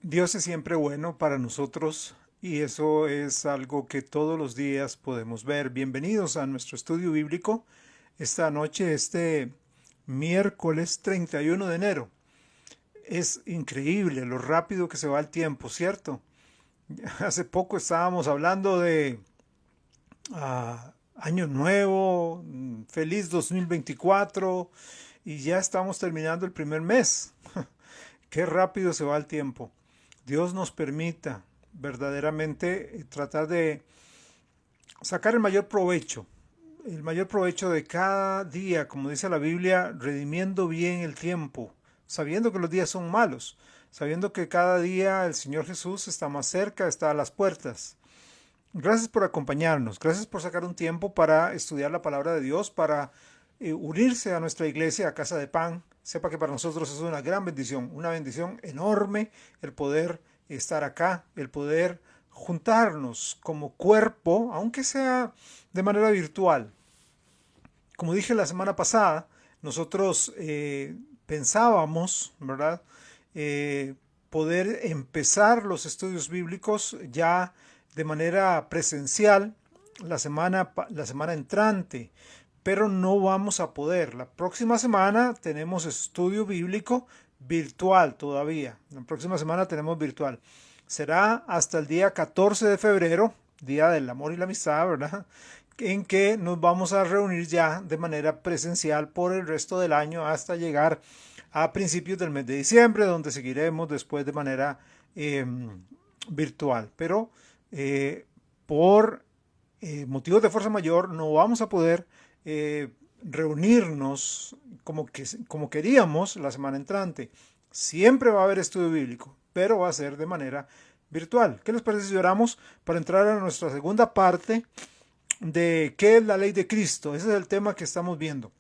Dios es siempre bueno para nosotros y eso es algo que todos los días podemos ver. Bienvenidos a nuestro estudio bíblico esta noche, este miércoles 31 de enero. Es increíble lo rápido que se va el tiempo, ¿cierto? Hace poco estábamos hablando de Año Nuevo, feliz 2024 y ya estamos terminando el primer mes. Qué rápido se va el tiempo. Dios nos permita verdaderamente tratar de sacar el mayor provecho de cada día, como dice la Biblia, redimiendo bien el tiempo, sabiendo que los días son malos, sabiendo que cada día el Señor Jesús está más cerca, está a las puertas. Gracias por acompañarnos, gracias por sacar un tiempo para estudiar la palabra de Dios, para unirse a nuestra iglesia, a Casa de Pan. Sepa que para nosotros es una bendición enorme el poder estar acá, el poder juntarnos como cuerpo, aunque sea de manera virtual. Como dije la semana pasada, nosotros pensábamos, ¿verdad? Poder empezar los estudios bíblicos ya de manera presencial la semana entrante, pero no vamos a poder. La próxima semana tenemos estudio bíblico virtual todavía. La próxima semana tenemos virtual. Será hasta el día 14 de febrero, Día del Amor y la Amistad, ¿verdad? En que nos vamos a reunir ya de manera presencial por el resto del año hasta llegar a principios del mes de diciembre, donde seguiremos después de manera eh, virtual. Pero por motivos de fuerza mayor no vamos a poder reunirnos como queríamos la semana entrante. Siempre va a haber estudio bíblico, pero va a ser de manera virtual. ¿Qué les parece si oramos para entrar a nuestra segunda parte de qué es la ley de Cristo? Ese es el tema que estamos viendo.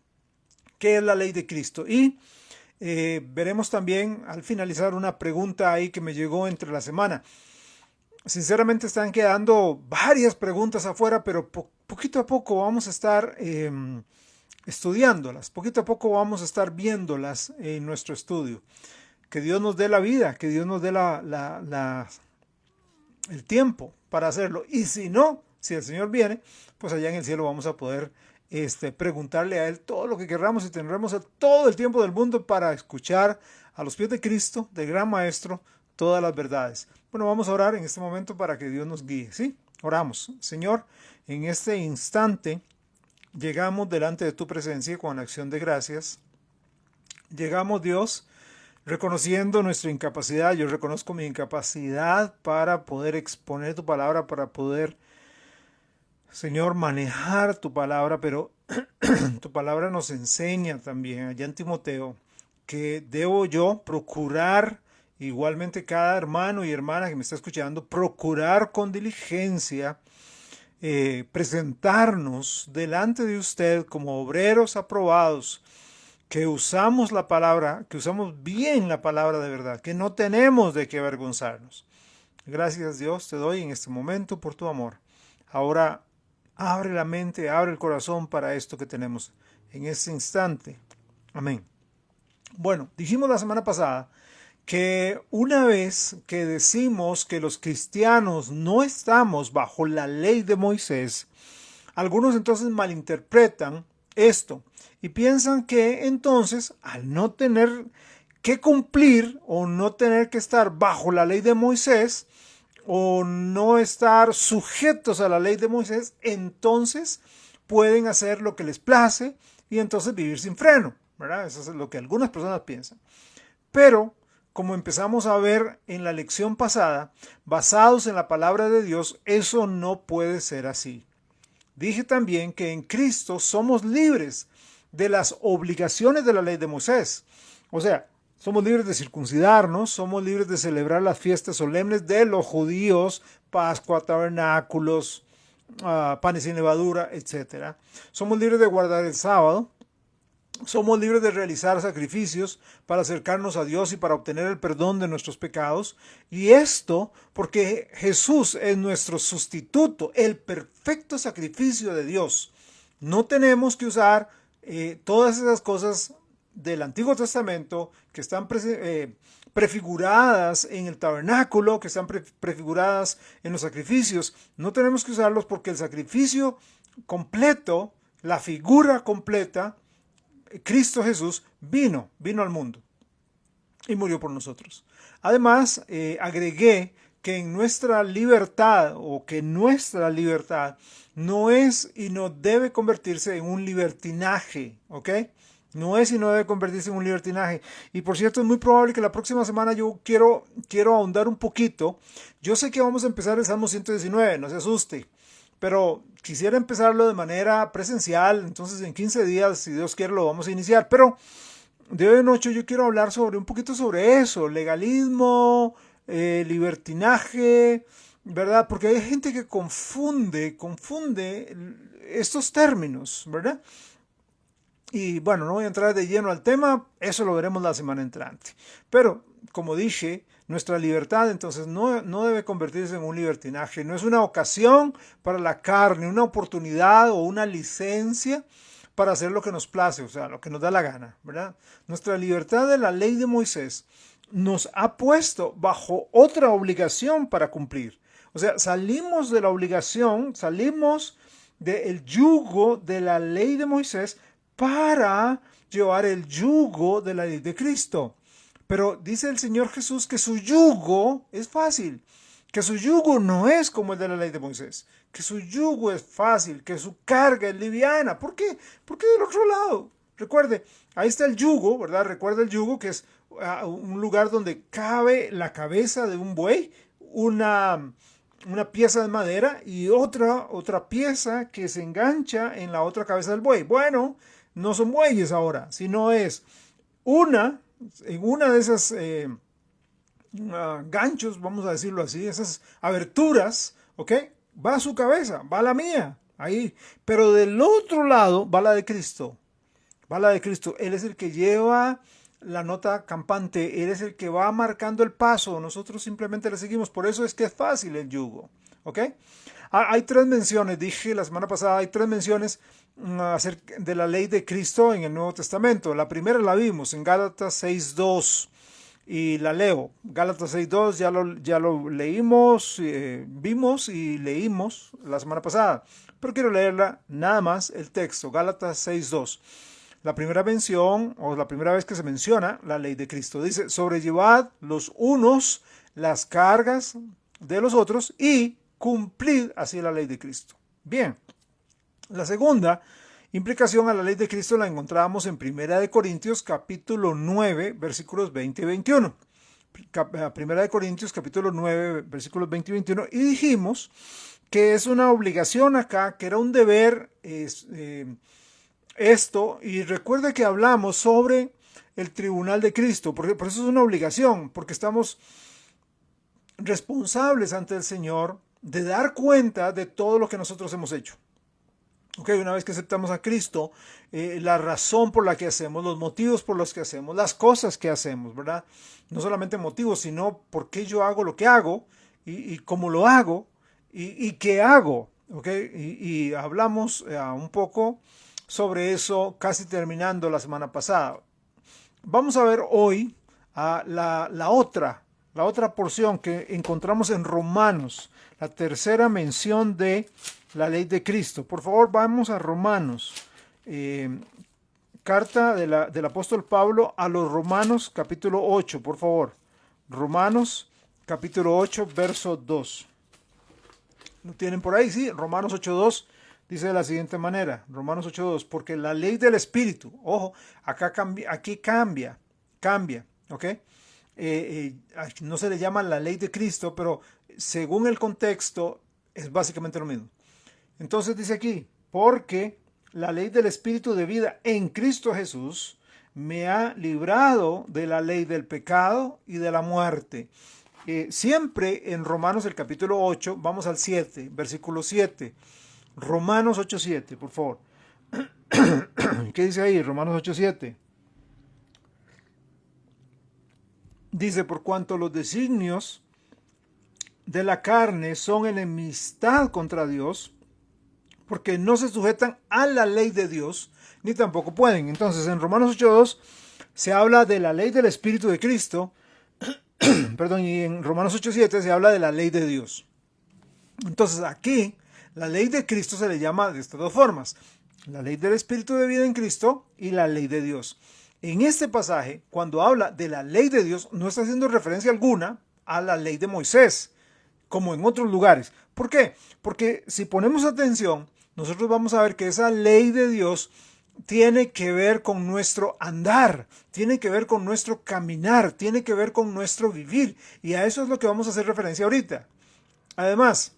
¿Qué es la ley de Cristo? Y veremos también al finalizar una pregunta ahí que me llegó entre la semana. Sinceramente están quedando varias preguntas afuera, pero poquito a poco vamos a estar estudiándolas, poquito a poco vamos a estar viéndolas en nuestro estudio. Que Dios nos dé la vida, que Dios nos dé el tiempo para hacerlo. Y si no, si el Señor viene, pues allá en el cielo vamos a poder preguntarle a Él todo lo que querramos y tendremos todo el tiempo del mundo para escuchar a los pies de Cristo, del gran Maestro, todas las verdades. Bueno, vamos a orar en este momento para que Dios nos guíe, ¿sí? Oramos. Señor, en este instante llegamos delante de tu presencia con acción de gracias. Llegamos, Dios, reconociendo nuestra incapacidad. Yo reconozco mi incapacidad para poder exponer tu palabra, para poder, Señor, manejar tu palabra, pero tu palabra nos enseña también allá en Timoteo que debo yo procurar, igualmente cada hermano y hermana que me está escuchando, procurar con diligencia presentarnos delante de usted como obreros aprobados, que usamos la palabra, que usamos bien la palabra de verdad, que no tenemos de qué avergonzarnos. Gracias Dios te doy en este momento por tu amor. Ahora abre la mente, abre el corazón para esto que tenemos en este instante. Amén. Bueno, dijimos la semana pasada que una vez que decimos que los cristianos no estamos bajo la ley de Moisés, algunos entonces malinterpretan esto y piensan que entonces al no tener que cumplir o no tener que estar bajo la ley de Moisés o no estar sujetos a la ley de Moisés, entonces pueden hacer lo que les place y entonces vivir sin freno, ¿verdad? Eso es lo que algunas personas piensan. Pero, como empezamos a ver en la lección pasada, basados en la palabra de Dios, eso no puede ser así. Dije también que en Cristo somos libres de las obligaciones de la ley de Moisés. O sea, somos libres de circuncidarnos, somos libres de celebrar las fiestas solemnes de los judíos, Pascua, tabernáculos, panes sin levadura, etc. Somos libres de guardar el sábado. Somos libres de realizar sacrificios para acercarnos a Dios y para obtener el perdón de nuestros pecados. Y esto porque Jesús es nuestro sustituto, el perfecto sacrificio de Dios. No tenemos que usar todas esas cosas del Antiguo Testamento que están prefiguradas en el tabernáculo, que están prefiguradas en los sacrificios. No tenemos que usarlos porque el sacrificio completo, la figura completa, Cristo Jesús vino al mundo y murió por nosotros. Además, agregué que en nuestra libertad, o que nuestra libertad no es y no debe convertirse en un libertinaje, ¿ok? No es y no debe convertirse en un libertinaje. Y por cierto, es muy probable que la próxima semana yo quiero ahondar un poquito. Yo sé que vamos a empezar el Salmo 119, no se asuste, pero quisiera empezarlo de manera presencial. Entonces en 15 días, si Dios quiere, lo vamos a iniciar. Pero de hoy en ocho yo quiero hablar un poquito sobre eso, legalismo, libertinaje, ¿verdad? Porque hay gente que confunde estos términos, ¿verdad? Y bueno, no voy a entrar de lleno al tema, eso lo veremos la semana entrante. Pero, como dije, nuestra libertad entonces no debe convertirse en un libertinaje, no es una ocasión para la carne, una oportunidad o una licencia para hacer lo que nos place, o sea, lo que nos da la gana, ¿verdad? Nuestra libertad de la ley de Moisés nos ha puesto bajo otra obligación para cumplir. O sea, salimos de la obligación, salimos del yugo de la ley de Moisés para llevar el yugo de la ley de Cristo. Pero dice el Señor Jesús que su yugo es fácil, que su yugo no es como el de la ley de Moisés, que su yugo es fácil, que su carga es liviana. ¿Por qué? Porque del otro lado, recuerde, ahí está el yugo, ¿verdad? Recuerda el yugo, que es un lugar donde cabe la cabeza de un buey, una pieza de madera y otra pieza que se engancha en la otra cabeza del buey. Bueno, no son bueyes ahora, sino es en una de esas ganchos, vamos a decirlo así, esas aberturas, ¿ok? Va su cabeza, va la mía, ahí. Pero del otro lado va la de Cristo, va la de Cristo. Él es el que lleva la nota campante, Él es el que va marcando el paso, nosotros simplemente le seguimos. Por eso es que es fácil el yugo, ¿ok? Hay tres menciones, dije la semana pasada, hay tres menciones acerca de la ley de Cristo en el Nuevo Testamento. La primera la vimos en Gálatas 6.2 y la leo. Gálatas 6.2 ya lo leímos, vimos y leímos la semana pasada, pero quiero leerla nada más el texto, Gálatas 6.2. La primera mención, o la primera vez que se menciona la ley de Cristo, dice: sobrellevad los unos las cargas de los otros y cumplid así la ley de Cristo. Bien, la segunda implicación a la ley de Cristo la encontramos en 1 Corintios capítulo 9, versículos 20 y 21. 1 Corintios capítulo 9, versículos 20 y 21. Y dijimos que es una obligación acá, que era un deber esto. Y recuerda que hablamos sobre el tribunal de Cristo, por eso es una obligación, porque estamos responsables ante el Señor de dar cuenta de todo lo que nosotros hemos hecho. Ok, una vez que aceptamos a Cristo, la razón por la que hacemos, los motivos por los que hacemos, las cosas que hacemos, ¿verdad? No solamente motivos, sino por qué yo hago lo que hago y cómo lo hago y qué hago. Ok, y hablamos un poco sobre eso casi terminando la semana pasada. Vamos a ver hoy la otra porción que encontramos en Romanos, la tercera mención de la ley de Cristo. Por favor, vamos a Romanos, carta del apóstol Pablo a los Romanos, capítulo 8, por favor. Romanos, capítulo 8, verso 2. ¿Lo tienen por ahí? Sí, Romanos 8.2 dice de la siguiente manera, Romanos 8.2, porque la ley del Espíritu, ojo, aquí cambia, ¿ok? No se le llama la ley de Cristo, pero según el contexto es básicamente lo mismo. Entonces dice aquí, porque la ley del Espíritu de vida en Cristo Jesús me ha librado de la ley del pecado y de la muerte. Siempre en Romanos el capítulo 8, vamos al 7, versículo 7. Romanos 8.7, por favor. ¿Qué dice ahí? Romanos 8.7. Dice: por cuanto los designios de la carne son enemistad contra Dios, porque no se sujetan a la ley de Dios, ni tampoco pueden. Entonces, en Romanos 8.2 se habla de la ley del Espíritu de Cristo, perdón, y en Romanos 8:7 se habla de la ley de Dios. Entonces aquí la ley de Cristo se le llama de estas dos formas: la ley del Espíritu de vida en Cristo y la ley de Dios. En este pasaje, cuando habla de la ley de Dios, no está haciendo referencia alguna a la ley de Moisés, como en otros lugares. ¿Por qué? Porque si ponemos atención, nosotros vamos a ver que esa ley de Dios tiene que ver con nuestro andar, tiene que ver con nuestro caminar, tiene que ver con nuestro vivir. Y a eso es lo que vamos a hacer referencia ahorita. Además,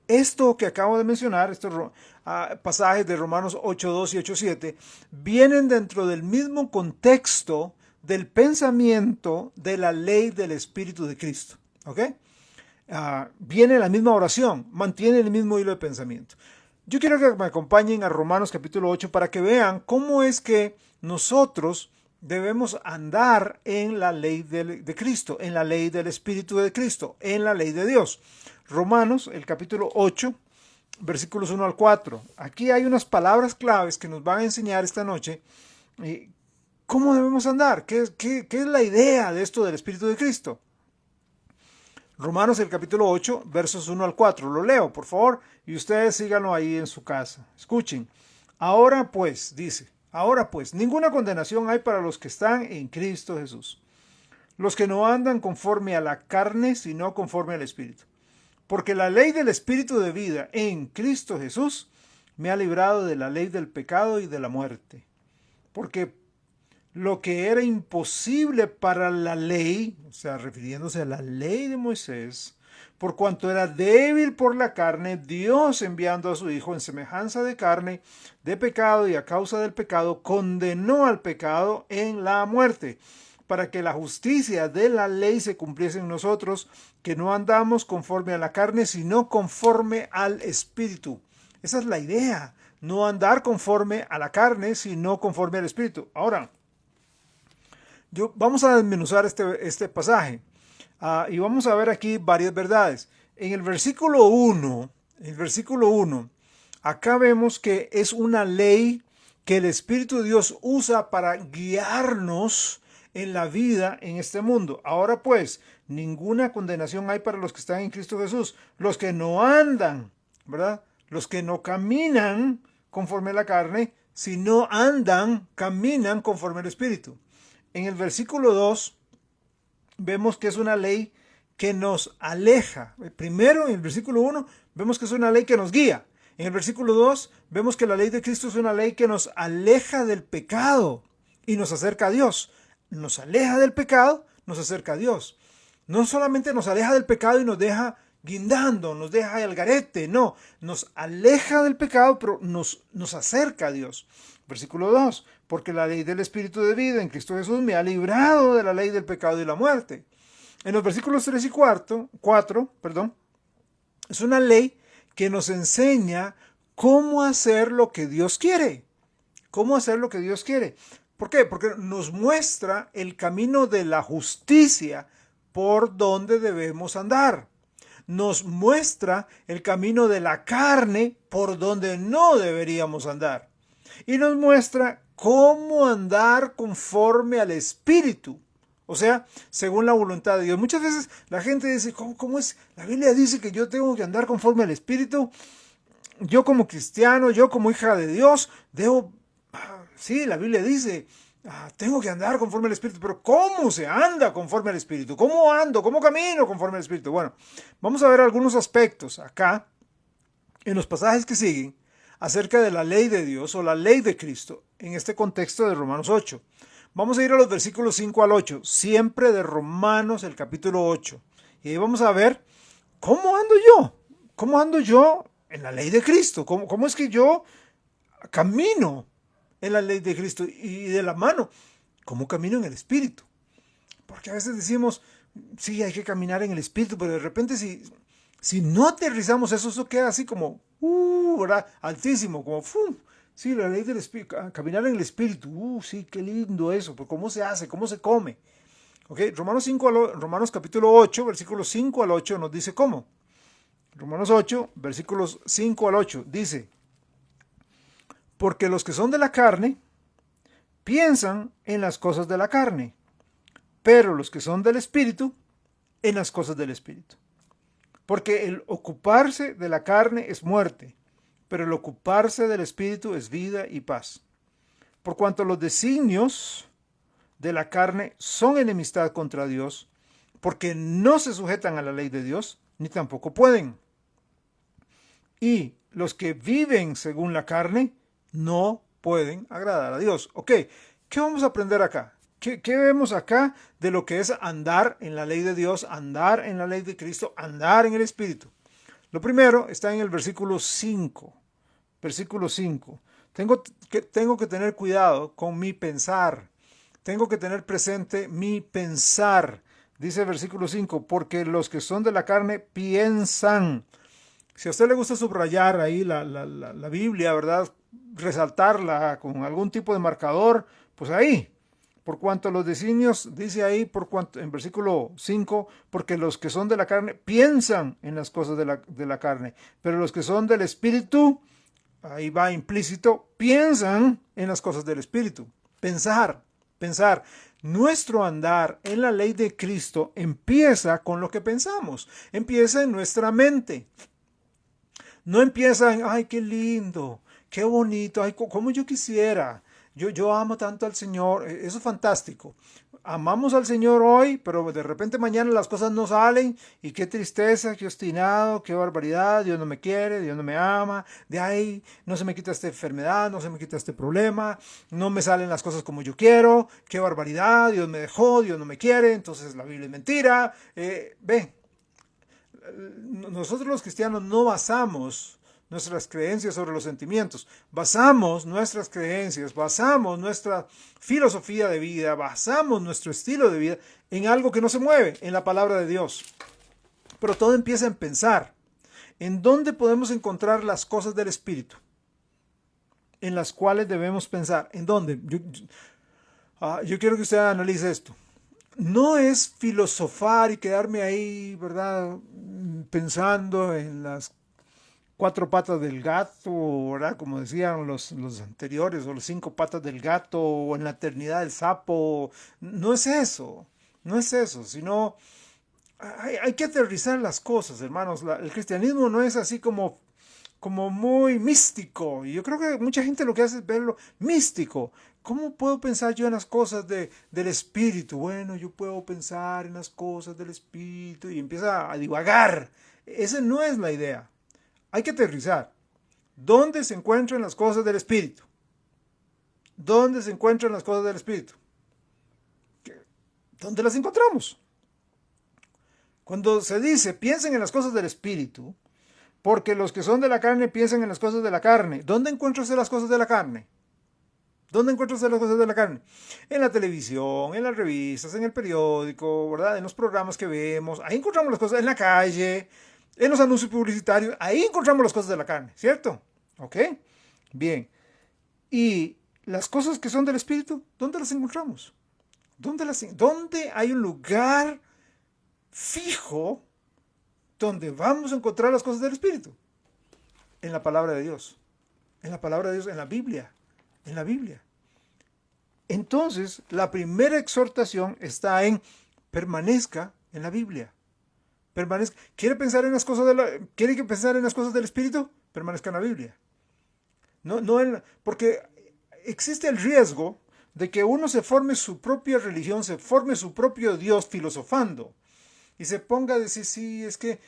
esto que acabo de mencionar, estos pasajes de Romanos 8:2 y 8:7, vienen dentro del mismo contexto del pensamiento de la ley del Espíritu de Cristo. ¿Ok? Viene la misma oración, mantiene el mismo hilo de pensamiento. Yo quiero que me acompañen a Romanos capítulo 8 para que vean cómo es que nosotros debemos andar en la ley de Cristo, en la ley del Espíritu de Cristo, en la ley de Dios. Romanos, el capítulo 8, versículos 1 al 4. Aquí hay unas palabras claves que nos van a enseñar esta noche cómo debemos andar, qué es la idea de esto del Espíritu de Cristo. Romanos el capítulo 8, versos 1 al 4. Lo leo, por favor, y ustedes síganlo ahí en su casa. Escuchen. Ahora pues, dice, ahora pues, ninguna condenación hay para los que están en Cristo Jesús. Los que no andan conforme a la carne, sino conforme al Espíritu. Porque la ley del Espíritu de vida en Cristo Jesús me ha librado de la ley del pecado y de la muerte. Porque lo que era imposible para la ley, o sea, refiriéndose a la ley de Moisés, por cuanto era débil por la carne, Dios, enviando a su Hijo en semejanza de carne, de pecado y a causa del pecado, condenó al pecado en la muerte, para que la justicia de la ley se cumpliese en nosotros, que no andamos conforme a la carne, sino conforme al Espíritu. Esa es la idea, no andar conforme a la carne, sino conforme al Espíritu. Ahora, vamos a desmenuzar este pasaje y vamos a ver aquí varias verdades. En el versículo 1, acá vemos que es una ley que el Espíritu de Dios usa para guiarnos en la vida en este mundo. Ahora pues, ninguna condenación hay para los que están en Cristo Jesús, los que no andan, ¿verdad? Los que no caminan conforme a la carne, sino caminan conforme al Espíritu. En el versículo 2 vemos que es una ley que nos aleja. Primero, en el versículo 1, vemos que es una ley que nos guía. En el versículo 2, vemos que la ley de Cristo es una ley que nos aleja del pecado y nos acerca a Dios. Nos aleja del pecado, nos acerca a Dios. No solamente nos aleja del pecado y nos deja guindando, nos deja al garete, no, nos aleja del pecado, pero nos acerca a Dios. Versículo 2, porque la ley del Espíritu de vida en Cristo Jesús me ha librado de la ley del pecado y la muerte. En los versículos 3 y 4, es una ley que nos enseña cómo hacer lo que Dios quiere. ¿Cómo hacer lo que Dios quiere? ¿Por qué? Porque nos muestra el camino de la justicia por donde debemos andar. Nos muestra el camino de la carne por donde no deberíamos andar. Y nos muestra cómo andar conforme al Espíritu. O sea, según la voluntad de Dios. Muchas veces la gente dice, ¿cómo es? La Biblia dice que yo tengo que andar conforme al Espíritu. Yo como cristiano, yo como hija de Dios, debo... Sí, la Biblia dice, tengo que andar conforme al Espíritu. Pero ¿cómo se anda conforme al Espíritu? ¿Cómo ando? ¿Cómo camino conforme al Espíritu? Bueno, vamos a ver algunos aspectos acá, en los pasajes que siguen, acerca de la ley de Dios o la ley de Cristo en este contexto de Romanos 8. Vamos a ir a los versículos 5 al 8, siempre de Romanos el capítulo 8. Y ahí vamos a ver cómo ando yo. ¿Cómo ando yo en la ley de Cristo? ¿Cómo es que yo camino en la ley de Cristo? Y de la mano, ¿cómo camino en el Espíritu? Porque a veces decimos, sí, hay que caminar en el Espíritu, pero de repente si no aterrizamos eso queda así como, ¿verdad? Altísimo, como, sí, la ley del Espíritu, caminar en el Espíritu, sí, qué lindo eso, pero ¿cómo se hace? ¿Cómo se come? ¿Ok? Romanos capítulo 8, versículos 5 al 8 nos dice cómo. Romanos 8, versículos 5 al 8, dice, porque los que son de la carne piensan en las cosas de la carne, pero los que son del Espíritu, en las cosas del Espíritu. Porque el ocuparse de la carne es muerte, pero el ocuparse del Espíritu es vida y paz. Por cuanto los designios de la carne son enemistad contra Dios, porque no se sujetan a la ley de Dios, ni tampoco pueden. Y los que viven según la carne no pueden agradar a Dios. Ok, ¿qué vamos a aprender acá? ¿Qué vemos acá de lo que es andar en la ley de Dios, andar en la ley de Cristo, andar en el Espíritu? Lo primero está en el versículo 5. Versículo 5. Tengo que tener cuidado con mi pensar. Tengo que tener presente mi pensar. Dice el versículo 5, porque los que son de la carne piensan. Si a usted le gusta subrayar ahí la Biblia, ¿verdad? Resaltarla con algún tipo de marcador, pues ahí. Por cuanto los designios, dice ahí, por cuanto, en versículo 5, porque los que son de la carne piensan en las cosas de la carne, pero los que son del Espíritu, ahí va implícito, piensan en las cosas del Espíritu. Pensar. Nuestro andar en la ley de Cristo empieza con lo que pensamos, empieza en nuestra mente. No empieza en, ay, qué lindo, qué bonito, ay, cómo yo quisiera. Yo amo tanto al Señor, eso es fantástico. Amamos al Señor hoy, pero de repente mañana las cosas no salen y qué tristeza, qué obstinado, qué barbaridad, Dios no me quiere, Dios no me ama, de ahí no se me quita esta enfermedad, no se me quita este problema, no me salen las cosas como yo quiero, qué barbaridad, Dios me dejó, Dios no me quiere, entonces la Biblia es mentira. Nosotros los cristianos no basamos nuestras creencias sobre los sentimientos, basamos nuestras creencias, basamos nuestra filosofía de vida, basamos nuestro estilo de vida en algo que no se mueve, en la palabra de Dios. Pero todo empieza en pensar. ¿En dónde podemos encontrar las cosas del Espíritu? En las cuales debemos pensar. ¿En dónde? Yo quiero que usted analice esto. No es filosofar y quedarme ahí, ¿verdad? Pensando en las cuatro patas del gato, ¿verdad? Como decían los anteriores, o las cinco patas del gato, o en la eternidad del sapo. No es eso, sino hay que aterrizar las cosas, hermanos. El cristianismo no es así como muy místico. Y yo creo que mucha gente lo que hace es verlo místico. ¿Cómo puedo pensar yo en las cosas del Espíritu? Bueno, yo puedo pensar en las cosas del Espíritu y empieza a divagar. Esa no es la idea. Hay que aterrizar. ¿Dónde se encuentran las cosas del Espíritu? ¿Dónde se encuentran las cosas del Espíritu? ¿Dónde las encontramos? Cuando se dice, piensen en las cosas del Espíritu, porque los que son de la carne piensan en las cosas de la carne. ¿Dónde encuentras las cosas de la carne? ¿Dónde encuentras las cosas de la carne? En la televisión, en las revistas, en el periódico, ¿verdad? En los programas que vemos. Ahí encontramos las cosas, en la calle, en los anuncios publicitarios. Ahí encontramos las cosas de la carne, ¿cierto? ¿Ok? Bien. ¿Y las cosas que son del Espíritu? ¿Dónde las encontramos? ¿Dónde hay un lugar fijo donde vamos a encontrar las cosas del Espíritu? En la palabra de Dios. En la palabra de Dios, en la Biblia. En la Biblia. Entonces, la primera exhortación está en permanezca en la Biblia. Permanezca. ¿Quiere pensar en las cosas ¿Quiere pensar en las cosas del Espíritu? Permanezca en la Biblia. Porque existe el riesgo de que uno se forme su propia religión, se forme su propio Dios filosofando. Y se ponga a decir, sí, es que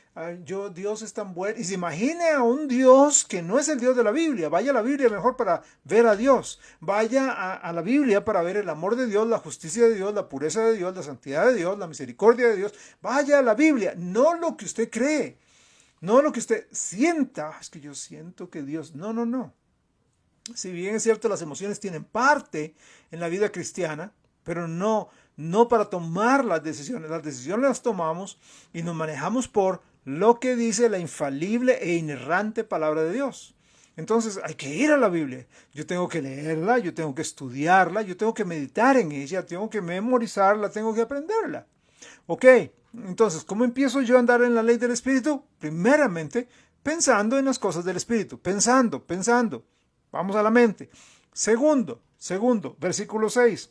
Dios es tan bueno. Y se imagine a un Dios que no es el Dios de la Biblia. Vaya a la Biblia mejor para ver a Dios. Vaya a la Biblia para ver el amor de Dios, la justicia de Dios, la pureza de Dios, la santidad de Dios, la misericordia de Dios. Vaya a la Biblia, no lo que usted cree, no lo que usted sienta. Es que yo siento que Dios... No. Si bien es cierto, las emociones tienen parte en la vida cristiana, pero no para tomar las decisiones. Las decisiones las tomamos y nos manejamos por lo que dice la infalible e inerrante palabra de Dios. Entonces hay que ir a la Biblia. Yo tengo que leerla, yo tengo que estudiarla, yo tengo que meditar en ella, tengo que memorizarla, tengo que aprenderla. Ok, entonces, ¿cómo empiezo yo a andar en la ley del Espíritu? Primeramente, pensando en las cosas del Espíritu. Pensando. Vamos a la mente. Segundo, versículo 6.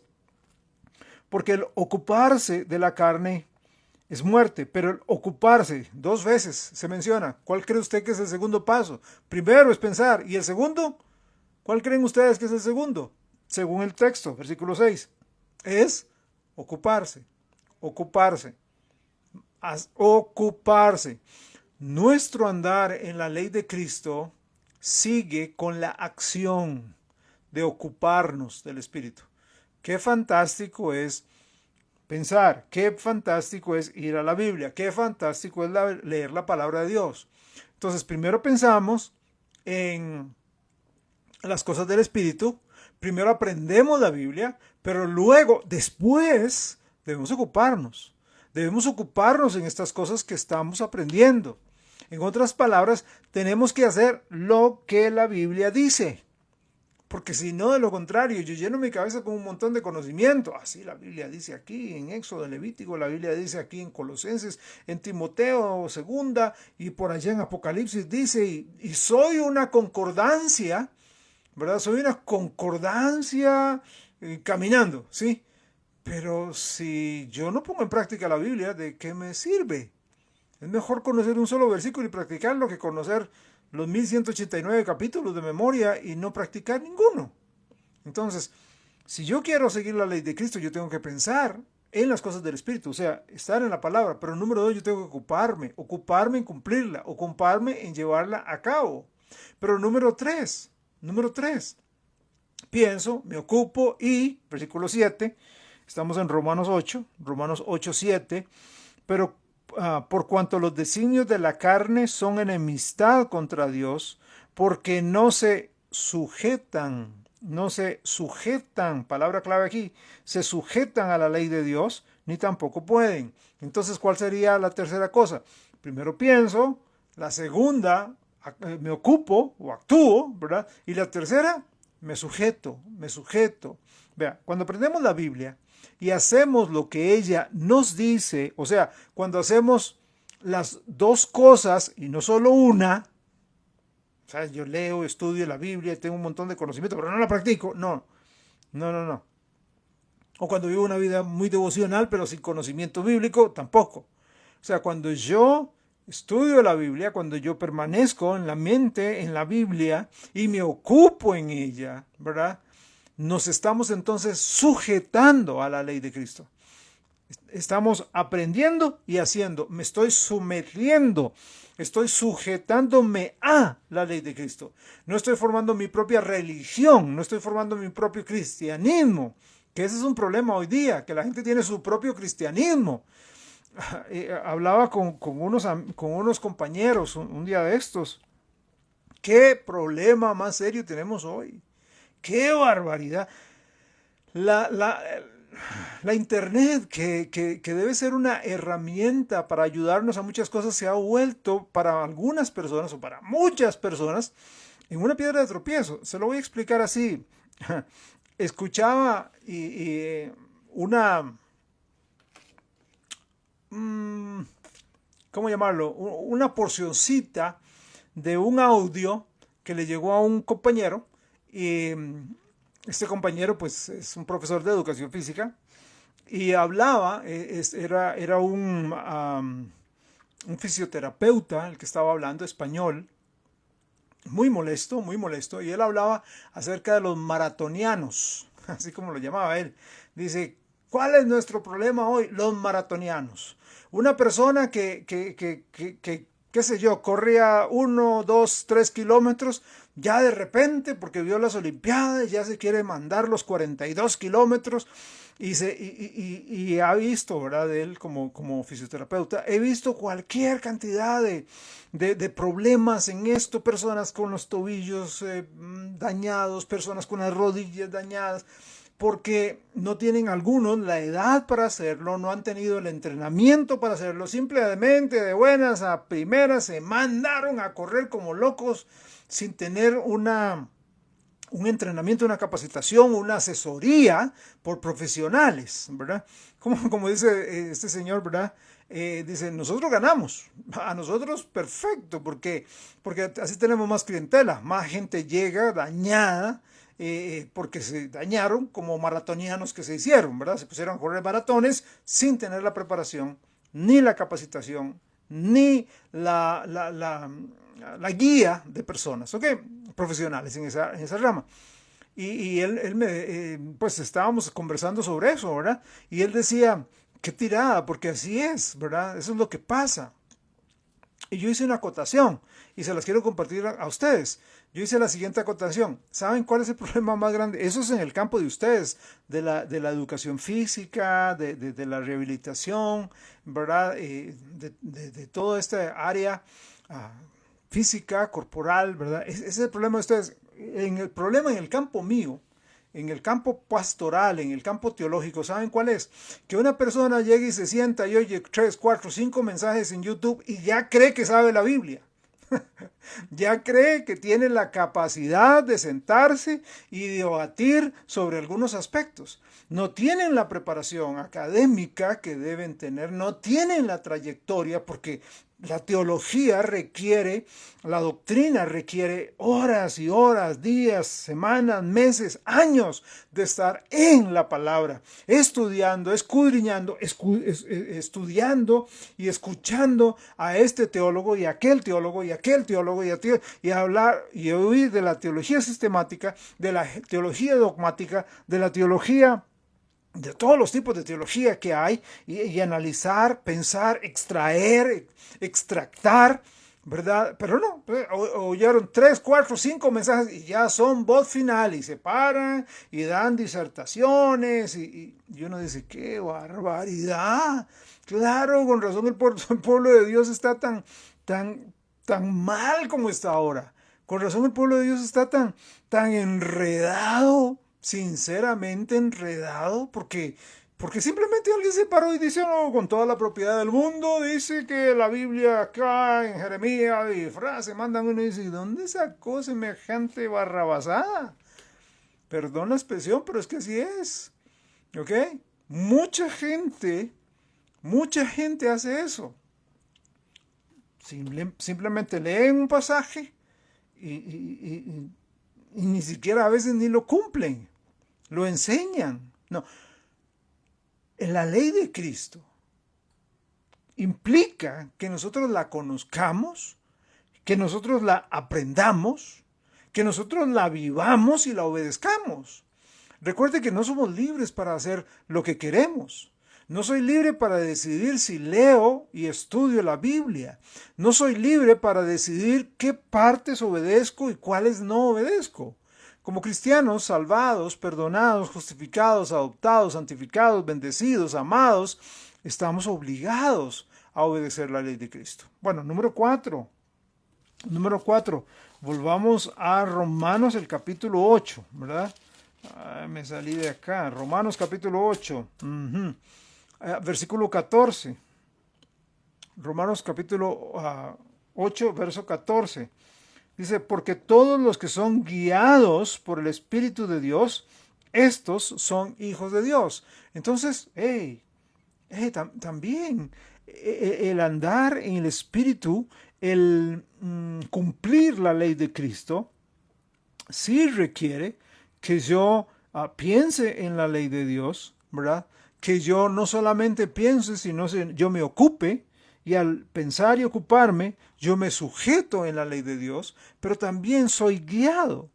Porque el ocuparse de la carne es muerte, pero el ocuparse, 2 veces se menciona. ¿Cuál cree usted que es el segundo paso? Primero es pensar, y el segundo, ¿cuál creen ustedes que es el segundo? Según el texto, versículo 6, es ocuparse, ocuparse, ocuparse. Nuestro andar en la ley de Cristo sigue con la acción de ocuparnos del Espíritu. Qué fantástico es pensar, qué fantástico es ir a la Biblia, qué fantástico es leer la palabra de Dios. Entonces, primero pensamos en las cosas del Espíritu, primero aprendemos la Biblia, pero luego, después, debemos ocuparnos. Debemos ocuparnos en estas cosas que estamos aprendiendo. En otras palabras, tenemos que hacer lo que la Biblia dice. Porque si no, de lo contrario, yo lleno mi cabeza con un montón de conocimiento. Así la Biblia dice aquí, en Éxodo, Levítico, la Biblia dice aquí en Colosenses, en Timoteo segunda, y por allá en Apocalipsis dice, y soy una concordancia, ¿verdad? Soy una concordancia caminando, ¿sí? Pero si yo no pongo en práctica la Biblia, ¿de qué me sirve? Es mejor conocer un solo versículo y practicarlo que conocer los 1189 capítulos de memoria y no practicar ninguno. Entonces, si yo quiero seguir la ley de Cristo, yo tengo que pensar en las cosas del Espíritu, o sea, estar en la palabra. Pero número 2, yo tengo que ocuparme en cumplirla, ocuparme en llevarla a cabo. Pero número 3, pienso, me ocupo y, versículo 7, estamos en Romanos 8, 7, pero por cuanto los designios de la carne son enemistad contra Dios, porque no se sujetan, palabra clave aquí, se sujetan a la ley de Dios, ni tampoco pueden. Entonces, ¿cuál sería la tercera cosa? Primero pienso, la segunda, me ocupo o actúo, ¿verdad? Y la tercera, me sujeto. Vea, cuando aprendemos la Biblia y hacemos lo que ella nos dice, o sea, cuando hacemos las dos cosas y no solo una, o sea, yo leo, estudio la Biblia, tengo un montón de conocimiento, pero no la practico, no. O cuando vivo una vida muy devocional, pero sin conocimiento bíblico, tampoco. O sea, cuando yo estudio la Biblia, cuando yo permanezco en la mente, en la Biblia, y me ocupo en ella, ¿verdad? Nos estamos entonces sujetando a la ley de Cristo. Estamos aprendiendo y haciendo. Me estoy sometiendo. Estoy sujetándome a la ley de Cristo. No estoy formando mi propia religión. No estoy formando mi propio cristianismo. Que ese es un problema hoy día. Que la gente tiene su propio cristianismo. Hablaba con unos compañeros un día de estos. ¿Qué problema más serio tenemos hoy? ¡Qué barbaridad! La internet, que debe ser una herramienta para ayudarnos a muchas cosas, se ha vuelto para algunas personas o para muchas personas en una piedra de tropiezo. Se lo voy a explicar así. Escuchaba una, ¿cómo llamarlo? Una porcioncita de un audio que le llegó a un compañero y este compañero pues es un profesor de educación física y hablaba, era un fisioterapeuta el que estaba hablando español, muy molesto, y él hablaba acerca de los maratonianos, así como lo llamaba él. Dice, ¿cuál es nuestro problema hoy? Los maratonianos. Una persona que qué sé yo, corría 1, 2, 3 kilómetros, ya de repente, porque vio las Olimpiadas, ya se quiere mandar los 42 kilómetros y ha visto, ¿verdad? De él como fisioterapeuta, he visto cualquier cantidad de problemas en esto, personas con los tobillos dañados, personas con las rodillas dañadas, porque no tienen algunos la edad para hacerlo, no han tenido el entrenamiento para hacerlo, simplemente de buenas a primeras se mandaron a correr como locos sin tener un entrenamiento, una capacitación, una asesoría por profesionales, ¿verdad? Como dice este señor, ¿verdad? Dice, nosotros ganamos, a nosotros perfecto, porque así tenemos más clientela, más gente llega dañada, porque se dañaron como maratonianos que se hicieron, ¿verdad? Se pusieron a correr maratones sin tener la preparación, ni la capacitación, ni la guía de personas, ¿ok? Profesionales en esa rama. Y él pues estábamos conversando sobre eso, ¿verdad? Y él decía, qué tirada, porque así es, ¿verdad? Eso es lo que pasa. Y yo hice una acotación y se las quiero compartir a ustedes. Yo hice la siguiente acotación. ¿Saben cuál es el problema más grande? Eso es en el campo de ustedes, de la educación física, de la rehabilitación, ¿verdad? De toda esta área física, corporal, ¿verdad? Ese es el problema de ustedes. El problema en el campo mío, en el campo pastoral, en el campo teológico, ¿saben cuál es? Que una persona llegue y se sienta y oye 3, 4, 5 mensajes en YouTube y ya cree que sabe la Biblia. Ya cree que tiene la capacidad de sentarse y debatir sobre algunos aspectos. No tienen la preparación académica que deben tener, no tienen la trayectoria porque la teología requiere, la doctrina requiere horas y horas, días, semanas, meses, años de estar en la palabra, estudiando, escudriñando, estudiando y escuchando a este teólogo y aquel teólogo y aquel teólogo y hablar y oír de la teología sistemática, de la teología dogmática, de la teología, de todos los tipos de teología que hay y analizar, pensar, extraer, extractar, ¿verdad? Pero no, oyeron 3, 4, 5 mensajes y ya son voz final y se paran y dan disertaciones y uno dice, ¡qué barbaridad! Claro, con razón el pueblo de Dios está tan mal como está ahora. Con razón el pueblo de Dios está tan enredado, sinceramente enredado, porque simplemente alguien se paró y dice, no, con toda la propiedad del mundo, dice que la Biblia acá en Jeremías y frase, mandan uno y dice, ¿dónde sacó semejante barrabasada? Perdón la expresión, pero es que así es, ¿ok? Mucha gente hace eso. Simplemente leen un pasaje y ni siquiera a veces ni lo cumplen, lo enseñan. No, en la ley de Cristo implica que nosotros la conozcamos, que nosotros la aprendamos, que nosotros la vivamos y la obedezcamos. Recuerde que no somos libres para hacer lo que queremos. No soy libre para decidir si leo y estudio la Biblia. No soy libre para decidir qué partes obedezco y cuáles no obedezco. Como cristianos salvados, perdonados, justificados, adoptados, santificados, bendecidos, amados, estamos obligados a obedecer la ley de Cristo. Bueno, número 4. Volvamos a Romanos el capítulo 8, ¿verdad? Me salí de acá. Romanos capítulo 8. Versículo 14. Romanos capítulo 8, verso 14. Dice, porque todos los que son guiados por el Espíritu de Dios, estos son hijos de Dios. Entonces, también el andar en el Espíritu, el cumplir la ley de Cristo, sí requiere que yo piense en la ley de Dios, ¿verdad? Que yo no solamente piense, sino yo me ocupe, y al pensar y ocuparme, yo me sujeto en la ley de Dios, pero también soy guiado.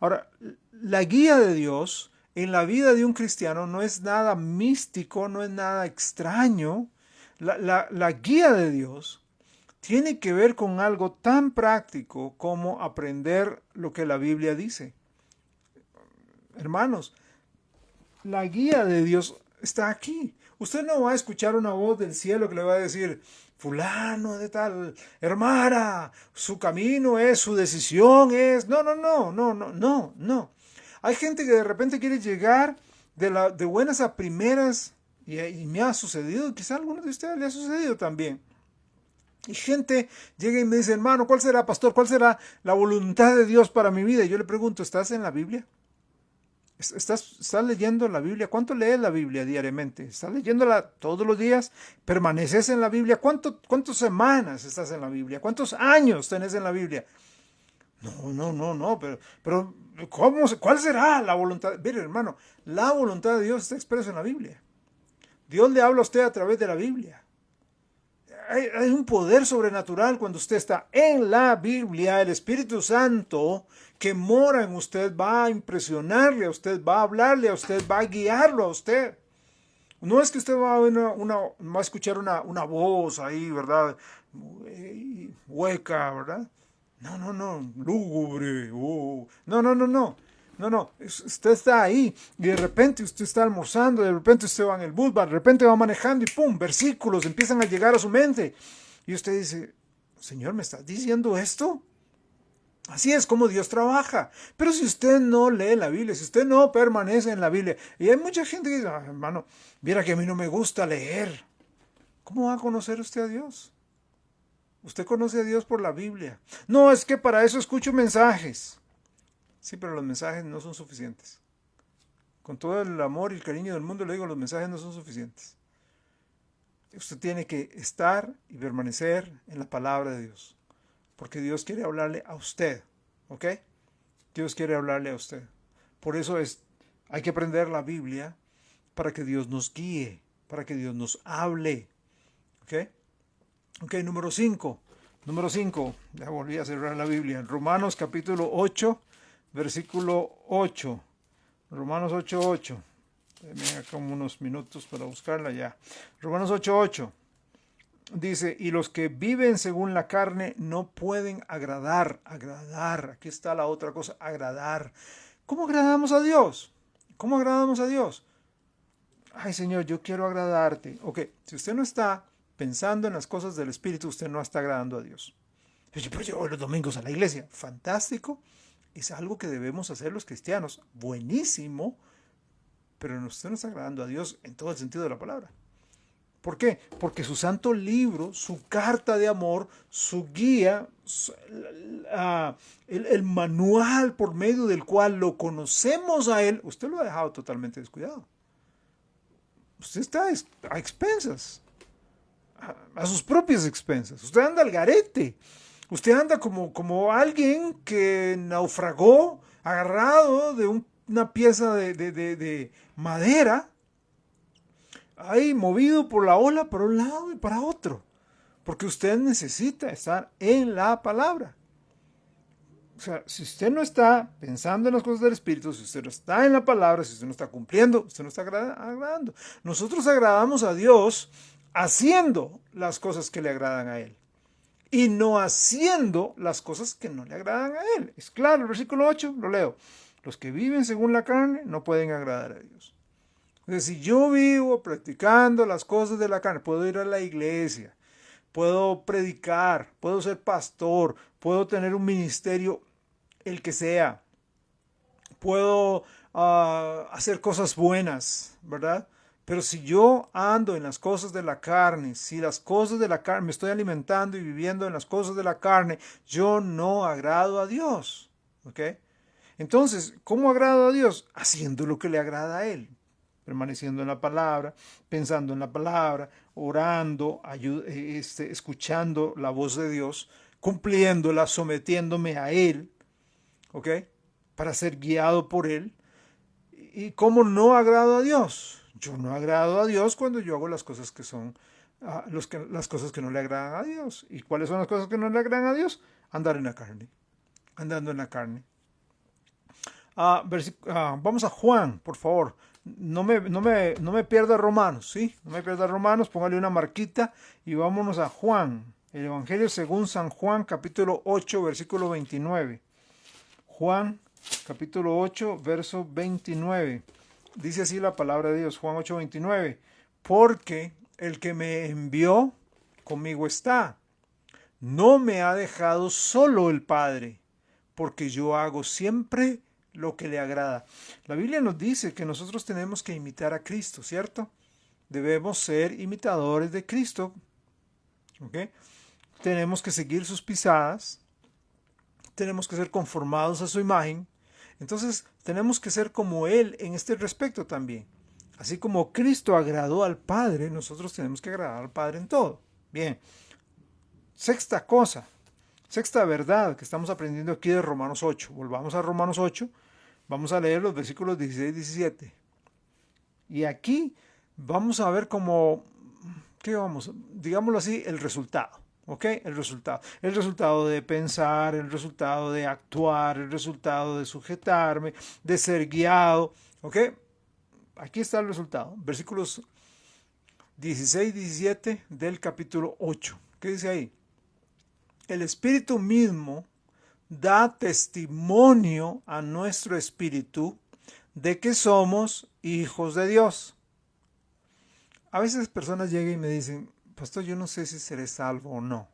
Ahora, la guía de Dios en la vida de un cristiano no es nada místico, no es nada extraño. La guía de Dios tiene que ver con algo tan práctico como aprender lo que la Biblia dice. Hermanos, la guía de Dios está aquí. Usted no va a escuchar una voz del cielo que le va a decir, fulano de tal, hermana, su camino es, su decisión es. No. Hay gente que de repente quiere llegar de buenas a primeras, y me ha sucedido, quizá a algunos de ustedes le ha sucedido también. Y gente llega y me dice, hermano, ¿cuál será, pastor? ¿Cuál será la voluntad de Dios para mi vida? Y yo le pregunto, ¿estás en la Biblia? ¿Estás leyendo la Biblia? ¿Cuánto lees la Biblia diariamente? ¿Estás leyéndola todos los días? ¿Permaneces en la Biblia? ¿Cuántas semanas estás en la Biblia? ¿Cuántos años tenés en la Biblia? No, pero ¿cuál será la voluntad? Mire, hermano, la voluntad de Dios está expresa en la Biblia. Dios le habla a usted a través de la Biblia. Hay un poder sobrenatural cuando usted está en la Biblia. El Espíritu Santo que mora en usted va a impresionarle a usted, va a hablarle a usted, va a guiarlo a usted. No es que usted va a escuchar una voz ahí, ¿verdad? Hueca, ¿verdad? No, lúgubre. No. Usted está ahí y de repente usted está almorzando, de repente usted va en el bus, de repente va manejando y ¡pum! Versículos empiezan a llegar a su mente. Y usted dice, Señor, ¿me estás diciendo esto? Así es como Dios trabaja. Pero si usted no lee la Biblia, si usted no permanece en la Biblia, y hay mucha gente que dice, hermano, viera que a mí no me gusta leer. ¿Cómo va a conocer usted a Dios? Usted conoce a Dios por la Biblia. No, es que para eso escucho mensajes. Sí, pero los mensajes no son suficientes. Con todo el amor y el cariño del mundo le digo, los mensajes no son suficientes. Usted tiene que estar y permanecer en la palabra de Dios. Porque Dios quiere hablarle a usted. ¿Ok? Dios quiere hablarle a usted. Por eso hay que aprender la Biblia para que Dios nos guíe, para que Dios nos hable. ¿Ok? Ok, número 5. Número 5. Ya volví a cerrar la Biblia. Romanos capítulo 8, versículo 8. Romanos 8:8. Denme acá unos minutos para buscarla ya. Romanos 8:8. Dice, y los que viven según la carne no pueden agradar. Aquí está la otra cosa, agradar. ¿Cómo agradamos a Dios? ¿Cómo agradamos a Dios? Ay, Señor, yo quiero agradarte. Ok, si usted no está pensando en las cosas del Espíritu, usted no está agradando a Dios. Pero yo voy los domingos a la iglesia. Fantástico. Es algo que debemos hacer los cristianos. Buenísimo. Pero usted no está agradando a Dios en todo el sentido de la palabra. ¿Por qué? Porque su santo libro, su carta de amor, su guía, el manual por medio del cual lo conocemos a Él, usted lo ha dejado totalmente descuidado. Usted está a expensas, a sus propias expensas. Usted anda al garete. Usted anda como alguien que naufragó, agarrado de una pieza de madera, ahí movido por la ola para un lado y para otro. Porque usted necesita estar en la palabra. O sea, si usted no está pensando en las cosas del Espíritu, si usted no está en la palabra, si usted no está cumpliendo, usted no está agradando. Nosotros agradamos a Dios haciendo las cosas que le agradan a Él y no haciendo las cosas que no le agradan a Él. Es claro, el versículo 8, lo leo. Los que viven según la carne no pueden agradar a Dios. Entonces, si yo vivo practicando las cosas de la carne, puedo ir a la iglesia, puedo predicar, puedo ser pastor, puedo tener un ministerio, el que sea, puedo hacer cosas buenas, ¿verdad? Pero si yo ando en las cosas de la carne, si las cosas de la carne, me estoy alimentando y viviendo en las cosas de la carne, yo no agrado a Dios, ¿ok? Entonces, ¿cómo agrado a Dios? Haciendo lo que le agrada a Él, permaneciendo en la palabra, pensando en la palabra, orando, escuchando la voz de Dios, cumpliéndola, sometiéndome a Él, ¿ok? Para ser guiado por Él. ¿Y cómo no agrado a Dios? Yo no agrado a Dios cuando yo hago las cosas que son las cosas que no le agradan a Dios. ¿Y cuáles son las cosas que no le agradan a Dios? Andar en la carne, andando en la carne. Vamos a Juan, por favor. No me pierda Romanos, ¿sí? No me pierda Romanos, póngale una marquita y vámonos a Juan. El Evangelio según San Juan, capítulo 8, versículo 29. Juan, capítulo 8, verso 29. Dice así la palabra de Dios, Juan 8, 29. Porque el que me envió conmigo está. No me ha dejado solo el Padre, porque yo hago siempre lo que le agrada. La Biblia nos dice que nosotros tenemos que imitar a Cristo, ¿cierto? Debemos ser imitadores de Cristo, ¿ok? Tenemos que seguir sus pisadas, tenemos que ser conformados a su imagen, entonces tenemos que ser como Él en este respecto también. Así como Cristo agradó al Padre, nosotros tenemos que agradar al Padre en todo. Bien, sexta cosa, Sexta verdad que estamos aprendiendo aquí de Romanos 8. Volvamos a Romanos 8. Vamos a leer los versículos 16 y 17. Y aquí vamos a ver cómo, ¿qué vamos? Digámoslo así, el resultado. ¿Ok? El resultado. El resultado de pensar, el resultado de actuar, el resultado de sujetarme, de ser guiado. ¿Ok? Aquí está el resultado. Versículos 16 y 17 del capítulo 8. ¿Qué dice ahí? El Espíritu mismo da testimonio a nuestro espíritu de que somos hijos de Dios. A veces personas llegan y me dicen, pastor, yo no sé si seré salvo o no.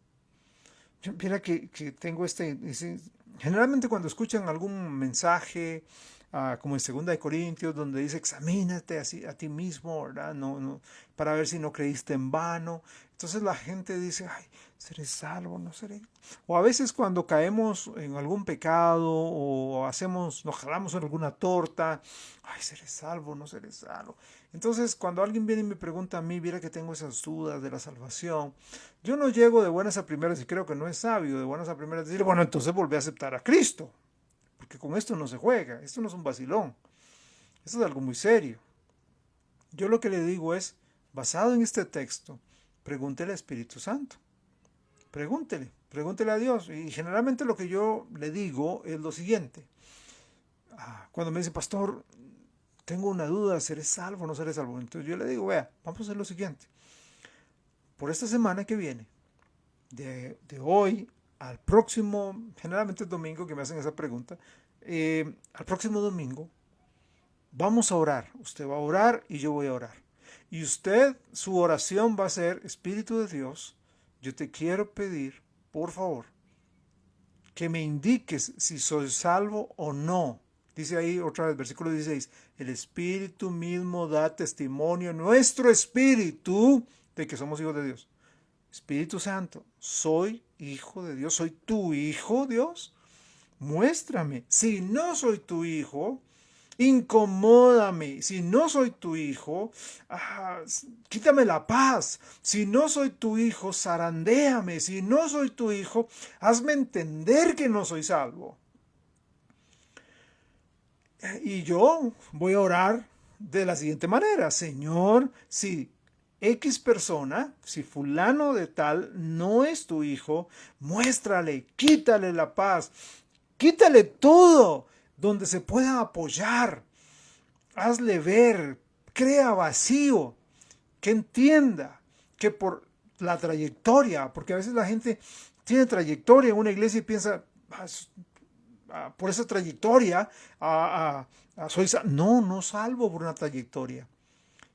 Mira que tengo generalmente cuando escuchan algún mensaje, como en Segunda de Corintios, donde dice examínate a ti mismo, ¿verdad? No, para ver si no creíste en vano. Entonces la gente dice, ay, seré salvo, no seré. O a veces cuando caemos en algún pecado o nos jalamos en alguna torta, ay, seré salvo, no seré salvo. Entonces cuando alguien viene y me pregunta a mí, mira que tengo esas dudas de la salvación, yo no llego de buenas a primeras y creo que no es sabio de buenas a primeras decir, bueno, entonces volví a aceptar a Cristo, porque con esto no se juega, esto no es un vacilón, esto es algo muy serio. Yo lo que le digo es, basado en este texto, pregúntele al Espíritu Santo, pregúntele a Dios. Y generalmente lo que yo le digo es lo siguiente. Cuando me dice, pastor, tengo una duda, ¿seré salvo o no seré salvo? Entonces yo le digo, vea, vamos a hacer lo siguiente. Por esta semana que viene, de hoy al próximo, generalmente es domingo que me hacen esa pregunta, al próximo domingo vamos a orar. Usted va a orar y yo voy a orar. Y usted, su oración va a ser, Espíritu de Dios, yo te quiero pedir, por favor, que me indiques si soy salvo o no. Dice ahí otra vez, versículo 16, el Espíritu mismo da testimonio, nuestro Espíritu, de que somos hijos de Dios. Espíritu Santo, soy hijo de Dios, soy tu hijo, Dios. Muéstrame. Si no soy tu hijo, incomódame. Si no soy tu hijo, quítame la paz. Si no soy tu hijo, zarandéame. Si no soy tu hijo, hazme entender que no soy salvo. Y yo voy a orar de la siguiente manera. Señor, si X persona, si fulano de tal no es tu hijo, muéstrale, quítale la paz, quítale todo donde se pueda apoyar, hazle ver, crea vacío, que entienda que por la trayectoria, porque a veces la gente tiene trayectoria en una iglesia y piensa, por esa trayectoria, no salvo por una trayectoria.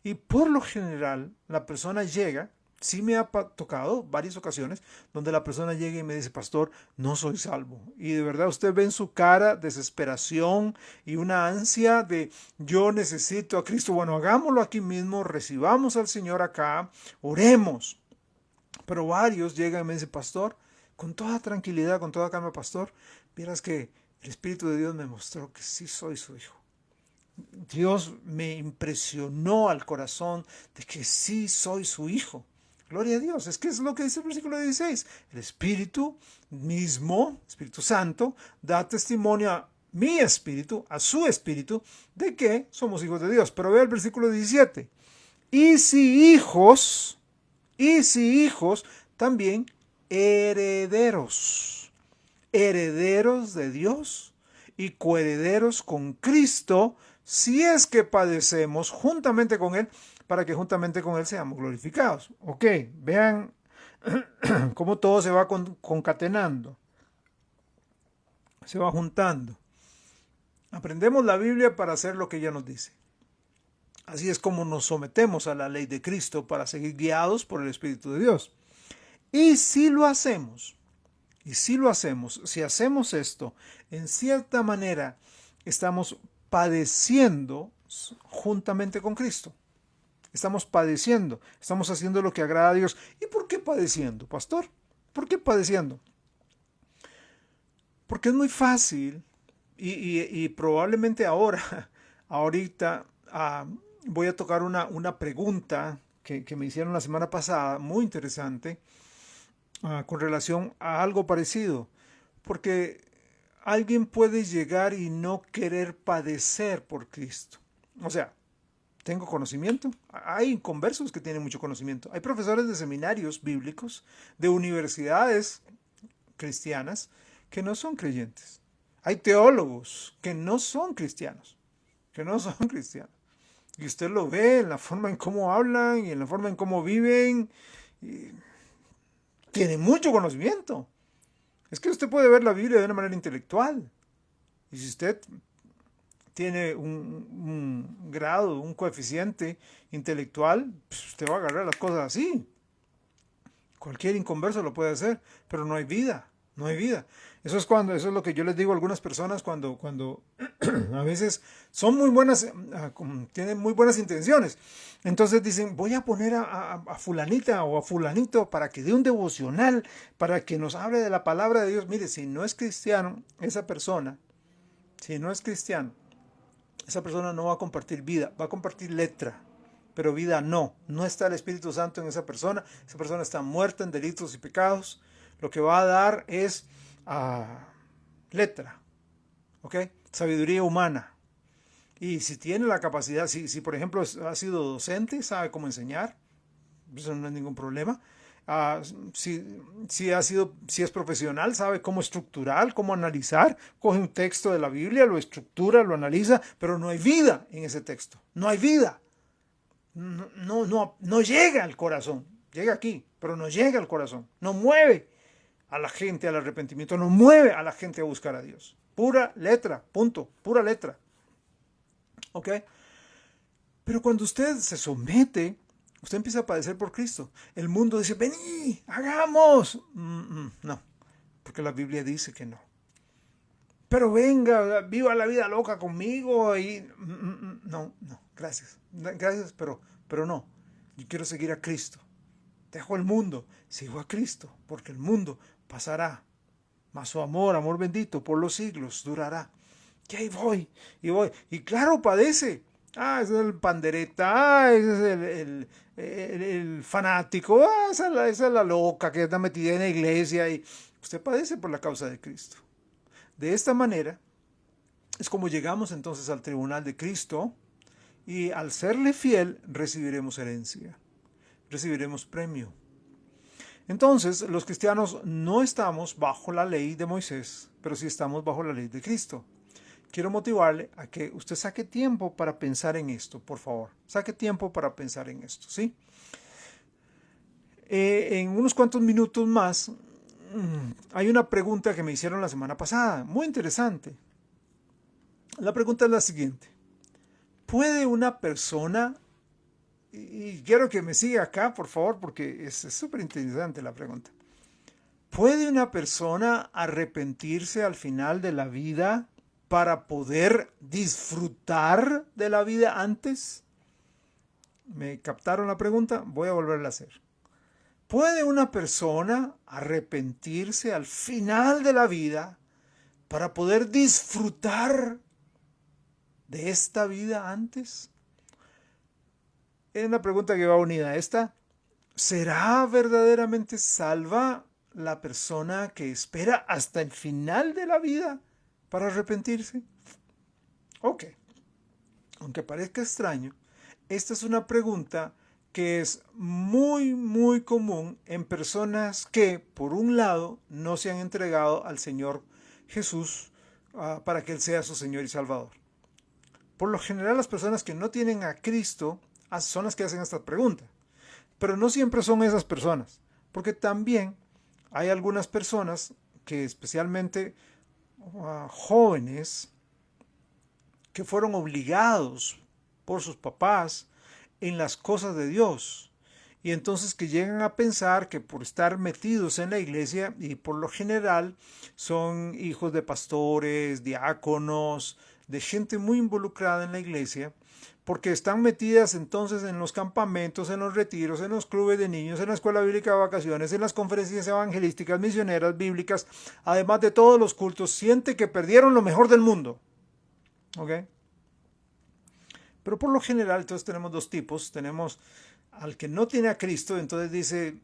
Y por lo general, la persona llega, sí me ha tocado varias ocasiones, donde la persona llega y me dice, pastor, no soy salvo. Y de verdad usted ve en su cara desesperación y una ansia de, yo necesito a Cristo. Bueno, hagámoslo aquí mismo, recibamos al Señor acá, oremos. Pero varios llegan y me dicen, pastor, con toda tranquilidad, con toda calma, pastor, vieras que el Espíritu de Dios me mostró que sí soy su hijo. Dios me impresionó al corazón de que sí soy su hijo. Gloria a Dios. Es que es lo que dice el versículo 16. El Espíritu mismo, Espíritu Santo, da testimonio a mi espíritu, a su espíritu, de que somos hijos de Dios. Pero vea el versículo 17. Y si hijos, también herederos. Herederos de Dios y coherederos con Cristo, si es que padecemos juntamente con Él, para que juntamente con Él seamos glorificados. Ok, vean cómo todo se va concatenando, se va juntando. Aprendemos la Biblia para hacer lo que ella nos dice. Así es como nos sometemos a la ley de Cristo para seguir guiados por el Espíritu de Dios. Y si lo hacemos, si hacemos esto, en cierta manera estamos padeciendo juntamente con Cristo. Estamos padeciendo, estamos haciendo lo que agrada a Dios. ¿Y por qué padeciendo, pastor? ¿Por qué padeciendo? Porque es muy fácil y probablemente ahorita, voy a tocar una pregunta que me hicieron la semana pasada, muy interesante. con relación a algo parecido, porque alguien puede llegar y no querer padecer por Cristo. O sea, tengo conocimiento. Hay conversos que tienen mucho conocimiento. Hay profesores de seminarios bíblicos, de universidades cristianas, que no son creyentes. Hay teólogos que no son cristianos, que no son cristianos. Y usted lo ve en la forma en cómo hablan y en la forma en cómo viven. Y tienen mucho conocimiento. Es que usted puede ver la Biblia de una manera intelectual. Y si usted tiene un grado, un coeficiente intelectual, pues usted va a agarrar las cosas así. Cualquier inconverso lo puede hacer, pero no hay vida, no hay vida. Eso es lo que yo les digo a algunas personas cuando a veces son muy buenas, tienen muy buenas intenciones. Entonces dicen, voy a poner a fulanita o a fulanito para que dé un devocional, para que nos hable de la palabra de Dios. Mire, si no es cristiano, esa persona, si no es cristiano, esa persona no va a compartir vida, va a compartir letra, pero vida no. No está el Espíritu Santo en esa persona está muerta en delitos y pecados. Lo que va a dar es letra, ¿ok? Sabiduría humana. Y si tiene la capacidad, si por ejemplo ha sido docente, sabe cómo enseñar, eso no es ningún problema. Uh, si es profesional, sabe cómo estructurar, cómo analizar, coge un texto de la Biblia, lo estructura, lo analiza, pero no hay vida en ese texto, no hay vida, no llega al corazón, llega aquí, pero no llega al corazón, no mueve a la gente al arrepentimiento, no mueve a la gente a buscar a Dios. Pura letra, punto, pura letra. ¿Ok? Pero cuando usted se somete, usted empieza a padecer por Cristo. El mundo dice, vení, hagamos. No, porque la Biblia dice que no. Pero venga, viva la vida loca conmigo y... no, gracias. Gracias, pero no. Yo quiero seguir a Cristo. Dejo el mundo, sigo a Cristo, porque el mundo pasará. Mas su amor, amor bendito, por los siglos durará. Y ahí voy, y voy. Y claro, padece. Ese es el pandereta, ese es el fanático, esa es la loca que está metida en la iglesia. Y usted padece por la causa de Cristo. De esta manera es como llegamos entonces al tribunal de Cristo y al serle fiel recibiremos herencia, recibiremos premio. Entonces, los cristianos no estamos bajo la ley de Moisés, pero sí estamos bajo la ley de Cristo. Quiero motivarle a que usted saque tiempo para pensar en esto, por favor. Saque tiempo para pensar en esto, ¿sí? En unos cuantos minutos más, hay una pregunta que me hicieron la semana pasada, muy interesante. La pregunta es la siguiente. ¿Puede una persona, y quiero que me siga acá, por favor, porque es súper interesante la pregunta. ¿Puede una persona arrepentirse al final de la vida para poder disfrutar de la vida antes? ¿Me captaron la pregunta? Voy a volverla a hacer. ¿Puede una persona arrepentirse al final de la vida para poder disfrutar de esta vida antes? Es una pregunta que va unida a esta. ¿Será verdaderamente salva la persona que espera hasta el final de la vida para arrepentirse? Ok. Aunque parezca extraño, esta es una pregunta que es muy, muy común en personas que, por un lado, no se han entregado al Señor Jesús para que Él sea su Señor y Salvador. Por lo general, las personas que no tienen a Cristo son las que hacen esta pregunta. Pero no siempre son esas personas, porque también hay algunas personas que especialmente jóvenes que fueron obligados por sus papás en las cosas de Dios. Y entonces que llegan a pensar que por estar metidos en la iglesia, y por lo general son hijos de pastores, diáconos, de gente muy involucrada en la iglesia, porque están metidas entonces en los campamentos, en los retiros, en los clubes de niños, en la escuela bíblica de vacaciones, en las conferencias evangelísticas, misioneras, bíblicas, además de todos los cultos, siente que perdieron lo mejor del mundo. ¿Ok? Pero por lo general entonces tenemos dos tipos. Tenemos al que no tiene a Cristo, entonces dice,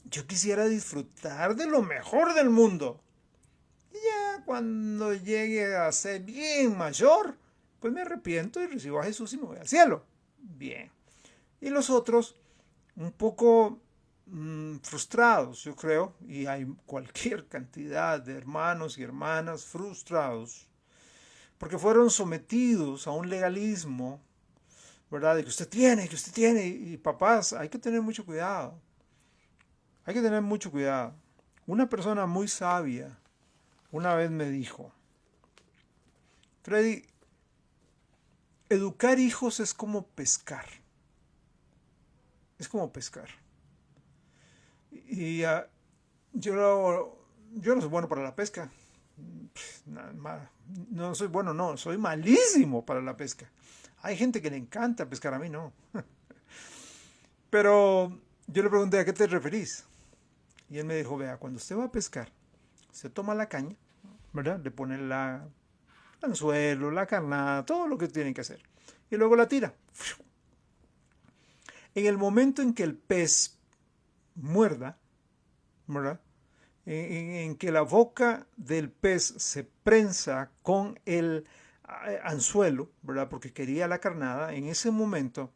yo quisiera disfrutar de lo mejor del mundo. Y ya cuando llegue a ser bien mayor, pues me arrepiento y recibo a Jesús y me voy al cielo. Bien. Y los otros, un poco frustrados, yo creo, y hay cualquier cantidad de hermanos y hermanas frustrados, porque fueron sometidos a un legalismo, ¿verdad? De que usted tiene, y papás, hay que tener mucho cuidado, hay que tener mucho cuidado. Una persona muy sabia una vez me dijo, Freddy, educar hijos es como pescar. Y yo no soy bueno para la pesca. No soy bueno, no, soy malísimo para la pesca. Hay gente que le encanta pescar, a mí no. Pero yo le pregunté, ¿a qué te referís? Y él me dijo, vea, cuando usted va a pescar, se toma la caña, ¿verdad? Le pone el anzuelo, la carnada, todo lo que tienen que hacer. Y luego la tira. En el momento en que el pez muerda, ¿verdad? En que la boca del pez se prensa con el anzuelo, ¿verdad? Porque quería la carnada, en ese momento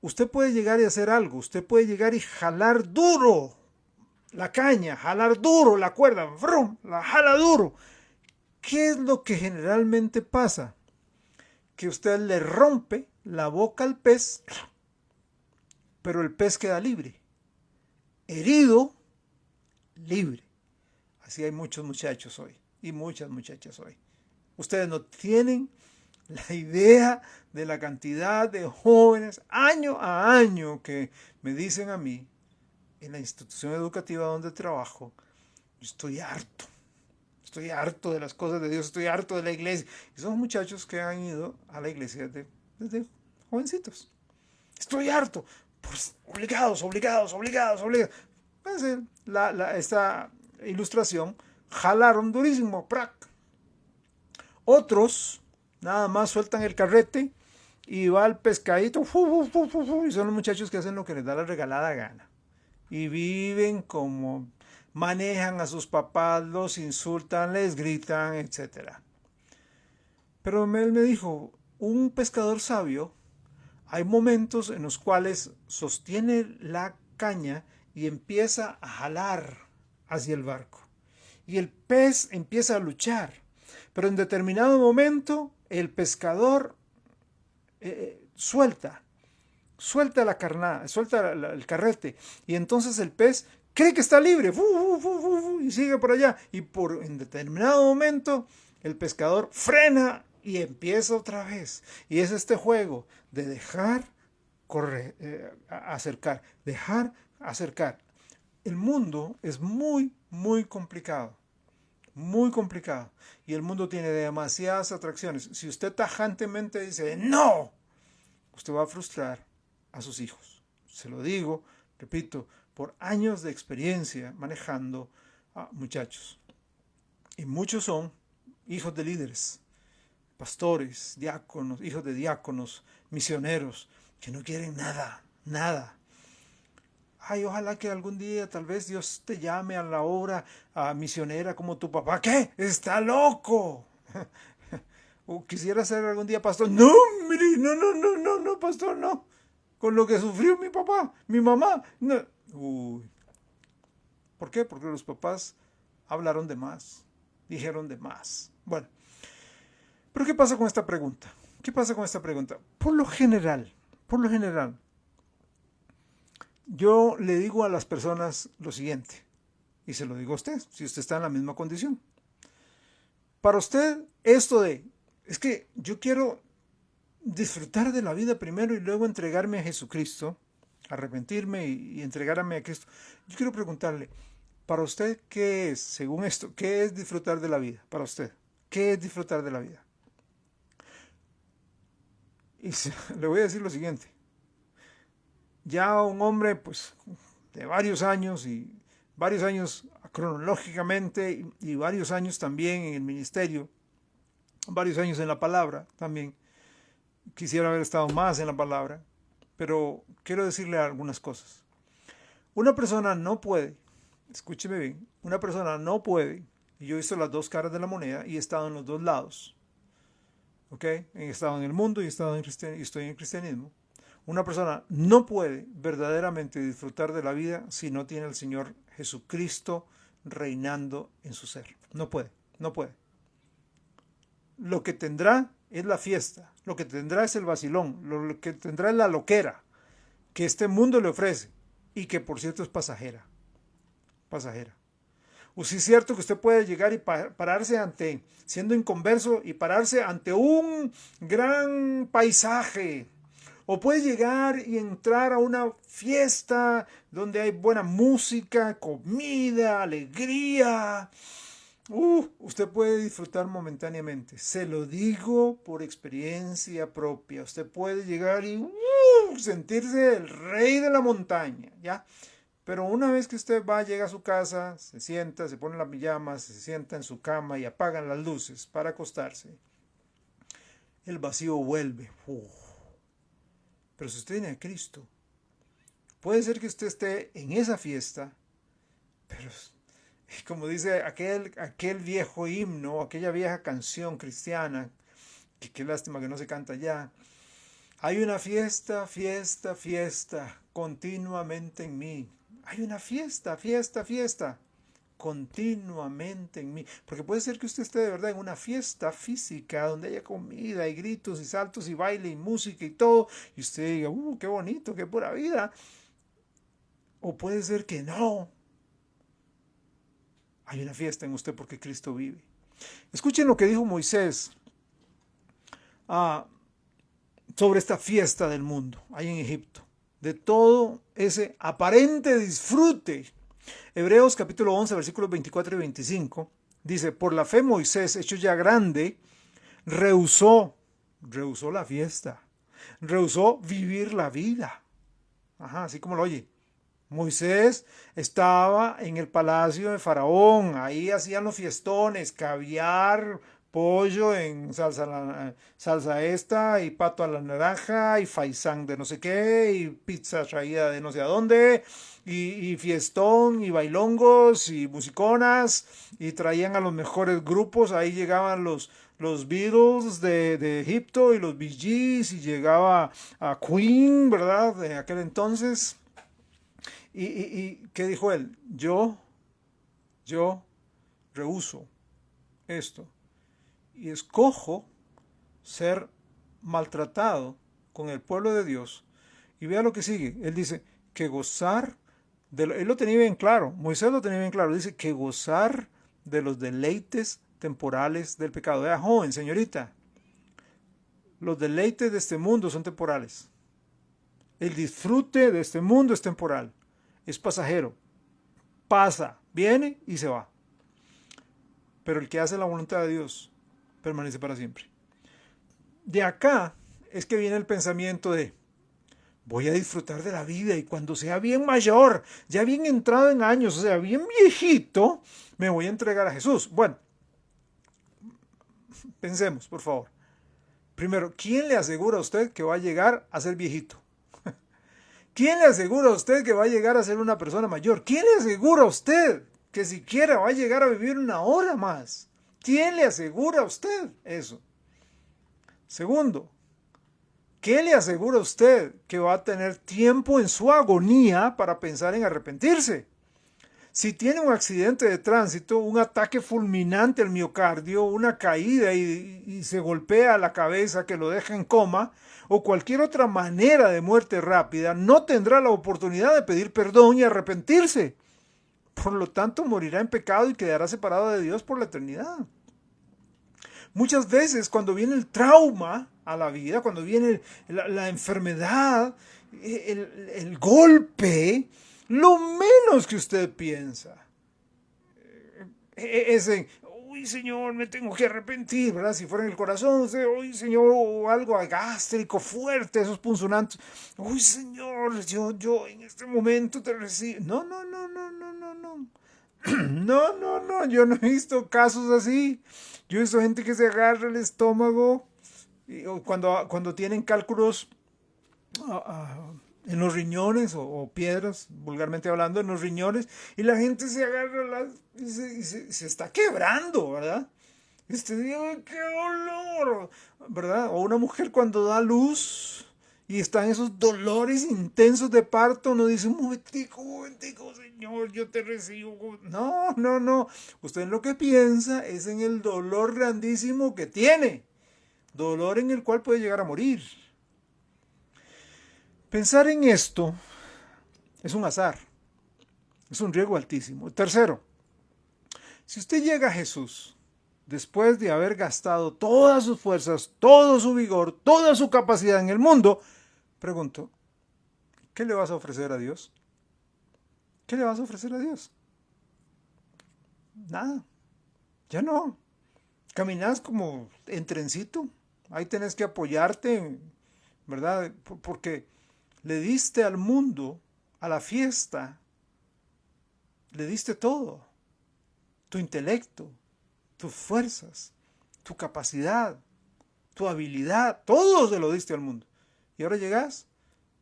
usted puede llegar y hacer algo, usted puede llegar y jalar duro la caña, jalar duro la cuerda, ¡vrum! La jala duro. ¿Qué es lo que generalmente pasa? Que usted le rompe la boca al pez, pero el pez queda libre. Herido, libre. Así hay muchos muchachos hoy y muchas muchachas hoy. Ustedes no tienen la idea de la cantidad de jóvenes año a año que me dicen a mí, en la institución educativa donde trabajo, estoy harto de las cosas de Dios, estoy harto de la iglesia. Y son muchachos que han ido a la iglesia desde jovencitos. Estoy harto. Pues, obligados. Esta ilustración, jalaron durísimo, ¡prac! Otros nada más sueltan el carrete y va el pescadito, y son los muchachos que hacen lo que les da la regalada gana. Y viven como manejan a sus papás, los insultan, les gritan, etc. Pero él me dijo, un pescador sabio, hay momentos en los cuales sostiene la caña y empieza a jalar hacia el barco. Y el pez empieza a luchar. Pero en determinado momento el pescador suelta la carnada, suelta el carrete. Y entonces el pez cree que está libre y sigue por allá. Y en determinado momento el pescador frena y empieza otra vez. Y es este juego de dejar acercar, dejar acercar. El mundo es muy, muy complicado. Muy complicado. Y el mundo tiene demasiadas atracciones. Si usted tajantemente dice no, usted va a frustrar a sus hijos. Se lo digo, repito, por años de experiencia manejando a muchachos. Y muchos son hijos de líderes, pastores, diáconos, hijos de diáconos, misioneros, que no quieren nada, nada. Ay, ojalá que algún día tal vez Dios te llame a la obra misionera como tu papá. ¿Qué? ¡Está loco! O quisiera ser algún día pastor. No, mire, no, pastor, no. Con lo que sufrió mi papá, mi mamá. No. Uy. ¿Por qué? Porque los papás hablaron de más, dijeron de más. Bueno, pero ¿qué pasa con esta pregunta? ¿Qué pasa con esta pregunta? Por lo general, yo le digo a las personas lo siguiente, y se lo digo a usted, si usted está en la misma condición. Para usted, es que yo quiero disfrutar de la vida primero y luego entregarme a Jesucristo, arrepentirme y entregarme a Cristo. Yo quiero preguntarle, para usted, ¿qué es, según esto, qué es disfrutar de la vida? Para usted, ¿qué es disfrutar de la vida? Y le voy a decir lo siguiente. Ya un hombre, pues, de varios años cronológicamente y varios años también en el ministerio, varios años en la palabra también. Quisiera haber estado más en la palabra, pero quiero decirle algunas cosas. Una persona no puede, escúcheme bien, una persona no puede, y yo he visto las dos caras de la moneda y he estado en los dos lados, ¿ok? He estado en el mundo y he estado y estoy en el cristianismo. Una persona no puede verdaderamente disfrutar de la vida si no tiene al Señor Jesucristo reinando en su ser. No puede, no puede. Lo que tendrá es la fiesta, lo que tendrá es el vacilón, lo que tendrá es la loquera que este mundo le ofrece y que por cierto es pasajera, pasajera. O si es cierto que usted puede llegar y pararse ante, siendo inconverso, y pararse ante un gran paisaje. O puede llegar y entrar a una fiesta donde hay buena música, comida, alegría. Usted puede disfrutar momentáneamente. Se lo digo por experiencia propia. Usted puede llegar y sentirse el rey de la montaña, ¿ya? Pero una vez que usted va, llega a su casa, se sienta, se pone la pijama, se sienta en su cama y apagan las luces para acostarse, el vacío vuelve. Pero si usted tiene a Cristo, puede ser que usted esté en esa fiesta, pero como dice aquel viejo himno, aquella vieja canción cristiana, que qué lástima que no se canta ya. Hay una fiesta, fiesta, fiesta, continuamente en mí. Hay una fiesta, fiesta, fiesta, continuamente en mí. Porque puede ser que usted esté de verdad en una fiesta física donde haya comida y gritos y saltos y baile y música y todo. Y usted diga, qué bonito, qué pura vida. O puede ser que no. Hay una fiesta en usted porque Cristo vive. Escuchen lo que dijo Moisés sobre esta fiesta del mundo, ahí en Egipto. De todo ese aparente disfrute. Hebreos capítulo 11, versículos 24 y 25, dice, por la fe Moisés, hecho ya grande, rehusó la fiesta, rehusó vivir la vida. Ajá, así como lo oye. Moisés estaba en el palacio de Faraón, ahí hacían los fiestones, caviar, pollo en salsa esta, y pato a la naranja, y faisán de no sé qué, y pizza traída de no sé a dónde, y fiestón, y bailongos, y musiconas, y traían a los mejores grupos, ahí llegaban los Beatles de Egipto, y los Bee Gees, y llegaba a Queen, ¿verdad? De aquel entonces. ¿Y qué dijo él? Yo rehúso esto y escojo ser maltratado con el pueblo de Dios. Y vea lo que sigue. Él dice que gozar, él lo tenía bien claro, Moisés lo tenía bien claro, dice que gozar de los deleites temporales del pecado. Vea, joven, señorita, los deleites de este mundo son temporales. El disfrute de este mundo es temporal. Es pasajero, pasa, viene y se va. Pero el que hace la voluntad de Dios permanece para siempre. De acá es que viene el pensamiento de, voy a disfrutar de la vida y cuando sea bien mayor, ya bien entrado en años, o sea, bien viejito, me voy a entregar a Jesús. Bueno, pensemos, por favor. Primero, ¿quién le asegura a usted que va a llegar a ser viejito? ¿Quién le asegura a usted que va a llegar a ser una persona mayor? ¿Quién le asegura a usted que siquiera va a llegar a vivir una hora más? ¿Quién le asegura a usted eso? Segundo, ¿qué le asegura a usted que va a tener tiempo en su agonía para pensar en arrepentirse? Si tiene un accidente de tránsito, un ataque fulminante al miocardio, una caída y se golpea la cabeza que lo deja en coma, o cualquier otra manera de muerte rápida, no tendrá la oportunidad de pedir perdón y arrepentirse. Por lo tanto, morirá en pecado y quedará separado de Dios por la eternidad. Muchas veces cuando viene el trauma a la vida, cuando viene la enfermedad, el golpe, lo menos que usted piensa es en, uy Señor, me tengo que arrepentir, ¿verdad? Si fuera en el corazón, usted, uy Señor, o algo gástrico fuerte, esos punzonantes, uy Señor, yo en este momento te recibo. No, no, no, no, no, no, no. No, no, no, yo no he visto casos así. Yo he visto gente que se agarra el estómago cuando tienen cálculos en los riñones o piedras, vulgarmente hablando, en los riñones, y la gente se agarra se está quebrando, ¿verdad? Digo, qué dolor, ¿verdad? O una mujer cuando da luz y están esos dolores intensos de parto, no dice, un momentico, Señor, yo te recibo. No, no, no. Usted lo que piensa es en el dolor grandísimo que tiene, dolor en el cual puede llegar a morir. Pensar en esto es un azar, es un riesgo altísimo. Tercero, si usted llega a Jesús después de haber gastado todas sus fuerzas, todo su vigor, toda su capacidad en el mundo, pregunto, ¿qué le vas a ofrecer a Dios? ¿Qué le vas a ofrecer a Dios? Nada, ya no. Caminas como en trencito, ahí tenés que apoyarte, ¿verdad? Porque le diste al mundo, a la fiesta, le diste todo, tu intelecto, tus fuerzas, tu capacidad, tu habilidad, todo se lo diste al mundo. Y ahora llegas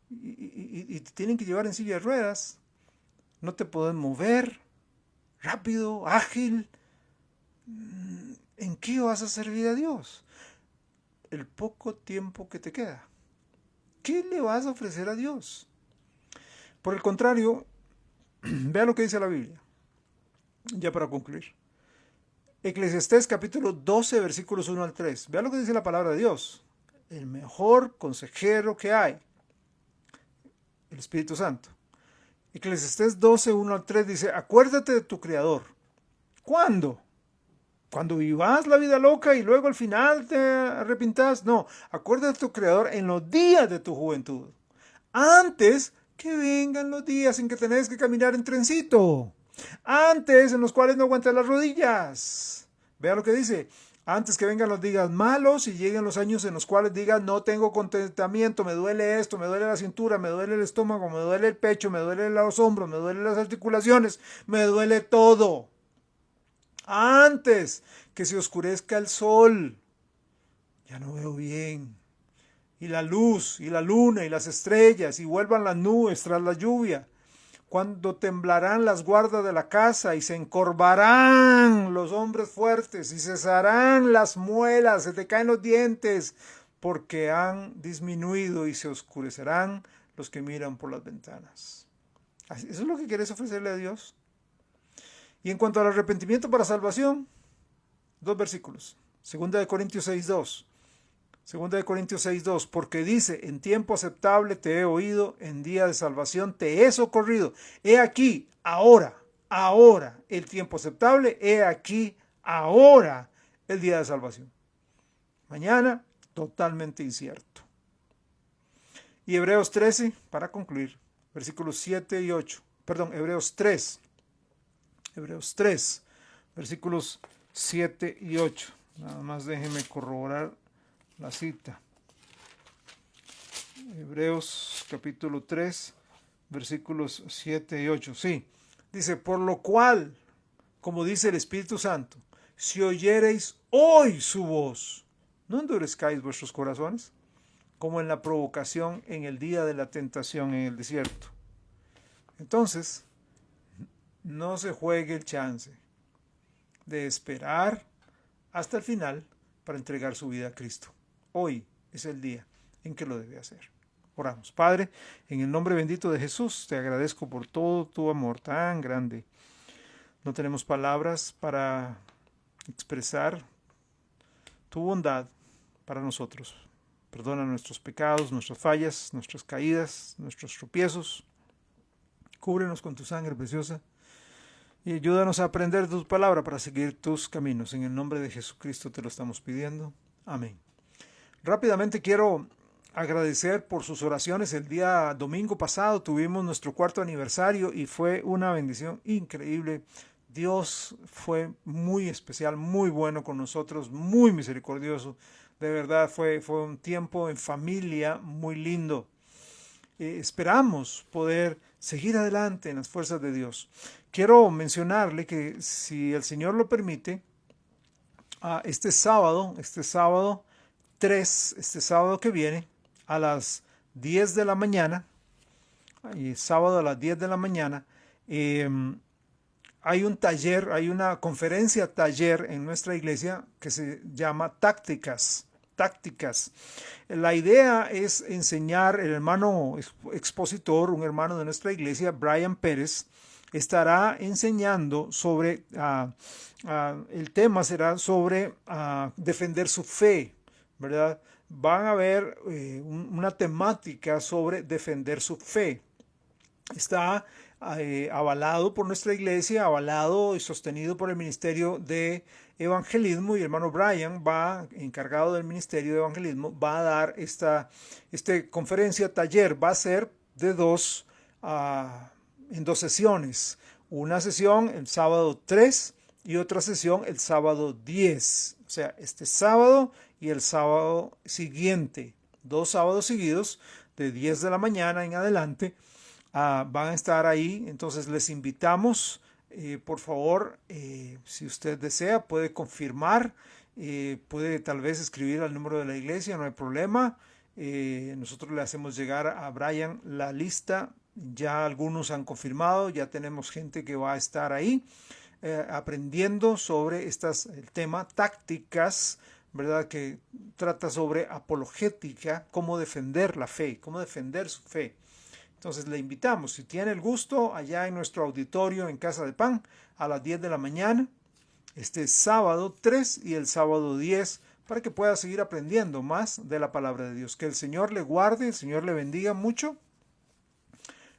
y te tienen que llevar en silla de ruedas, no te puedes mover rápido, ágil. ¿En qué vas a servir a Dios? El poco tiempo que te queda. ¿Qué le vas a ofrecer a Dios? Por el contrario, vea lo que dice la Biblia, ya para concluir. Eclesiastés capítulo 12, versículos 1 al 3. Vea lo que dice la palabra de Dios. El mejor consejero que hay, el Espíritu Santo. Eclesiastés 12, 1 al 3 dice, acuérdate de tu Creador. ¿Cuándo? ¿Cuando vivas la vida loca y luego al final te arrepintas? No, acuérdate de tu Creador en los días de tu juventud. Antes que vengan los días en que tenés que caminar en trencito. Antes en los cuales no aguantas las rodillas. Vea lo que dice. Antes que vengan los días malos y lleguen los años en los cuales digas no tengo contentamiento, me duele esto, me duele la cintura, me duele el estómago, me duele el pecho, me duele los hombros, me duelen las articulaciones, me duele todo. Antes que se oscurezca el sol, ya no veo bien. Y la luz, y la luna, y las estrellas, y vuelvan las nubes tras la lluvia. Cuando temblarán las guardas de la casa, y se encorvarán los hombres fuertes, y cesarán las muelas, se te caen los dientes, porque han disminuido y se oscurecerán los que miran por las ventanas. ¿Eso es lo que quieres ofrecerle a Dios? Y en cuanto al arrepentimiento para salvación, 2 versículos. 2 Corintios 6:2. 2 Corintios 6:2, porque dice, en tiempo aceptable te he oído, en día de salvación te he socorrido. He aquí, ahora, el tiempo aceptable, he aquí, ahora, el día de salvación. Mañana, totalmente incierto. Y Hebreos 13, para concluir, versículos 7 y 8. Perdón, Hebreos 3, versículos 7 y 8. Nada más déjenme corroborar la cita. Hebreos capítulo 3, versículos 7 y 8. Sí, dice, por lo cual, como dice el Espíritu Santo, si oyereis hoy su voz, no endurezcáis vuestros corazones, como en la provocación en el día de la tentación en el desierto. Entonces, no se juegue el chance de esperar hasta el final para entregar su vida a Cristo. Hoy es el día en que lo debe hacer. Oramos. Padre, en el nombre bendito de Jesús, te agradezco por todo tu amor tan grande. No tenemos palabras para expresar tu bondad para nosotros. Perdona nuestros pecados, nuestras fallas, nuestras caídas, nuestros tropiezos. Cúbrenos con tu sangre preciosa y ayúdanos a aprender tu palabra para seguir tus caminos. En el nombre de Jesucristo te lo estamos pidiendo. Amén. Rápidamente quiero agradecer por sus oraciones. El día domingo pasado tuvimos nuestro 4º aniversario y fue una bendición increíble. Dios fue muy especial, muy bueno con nosotros, muy misericordioso. De verdad fue un tiempo en familia muy lindo. Esperamos poder seguir adelante en las fuerzas de Dios. Quiero mencionarle que si el Señor lo permite, este sábado 3, este sábado que viene, a las 10 de la mañana, sábado a las 10 de la mañana, hay un taller, hay una conferencia taller en nuestra iglesia que se llama Tácticas. Tácticas. La idea es enseñar, el hermano expositor, un hermano de nuestra iglesia, Brian Pérez, estará enseñando sobre, el tema será sobre defender su fe, ¿verdad? Van a ver una temática sobre defender su fe. Está avalado por nuestra iglesia, avalado y sostenido por el Ministerio de Evangelismo, y el hermano Brian va, encargado del Ministerio de Evangelismo, va a dar esta conferencia taller. Va a ser de en dos sesiones. Una sesión el sábado 3 y otra sesión el sábado 10. O sea, este sábado y el sábado siguiente. 2 sábados seguidos de 10 de la mañana en adelante. Van a estar ahí. Entonces les invitamos. Por favor, si usted desea, puede confirmar. Puede tal vez escribir al número de la iglesia, no hay problema. Nosotros le hacemos llegar a Brian la lista. Ya algunos han confirmado, ya tenemos gente que va a estar ahí aprendiendo sobre el tema tácticas, ¿verdad? Que trata sobre apologética, cómo defender la fe, cómo defender su fe. Entonces le invitamos, si tiene el gusto, allá en nuestro auditorio en Casa de Pan a las 10 de la mañana, este sábado 3 y el sábado 10, para que pueda seguir aprendiendo más de la palabra de Dios. Que el Señor le guarde, el Señor le bendiga mucho.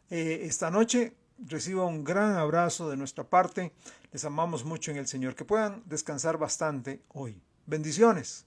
Esta noche reciba un gran abrazo de nuestra parte. Les amamos mucho en el Señor. Que puedan descansar bastante hoy. Bendiciones.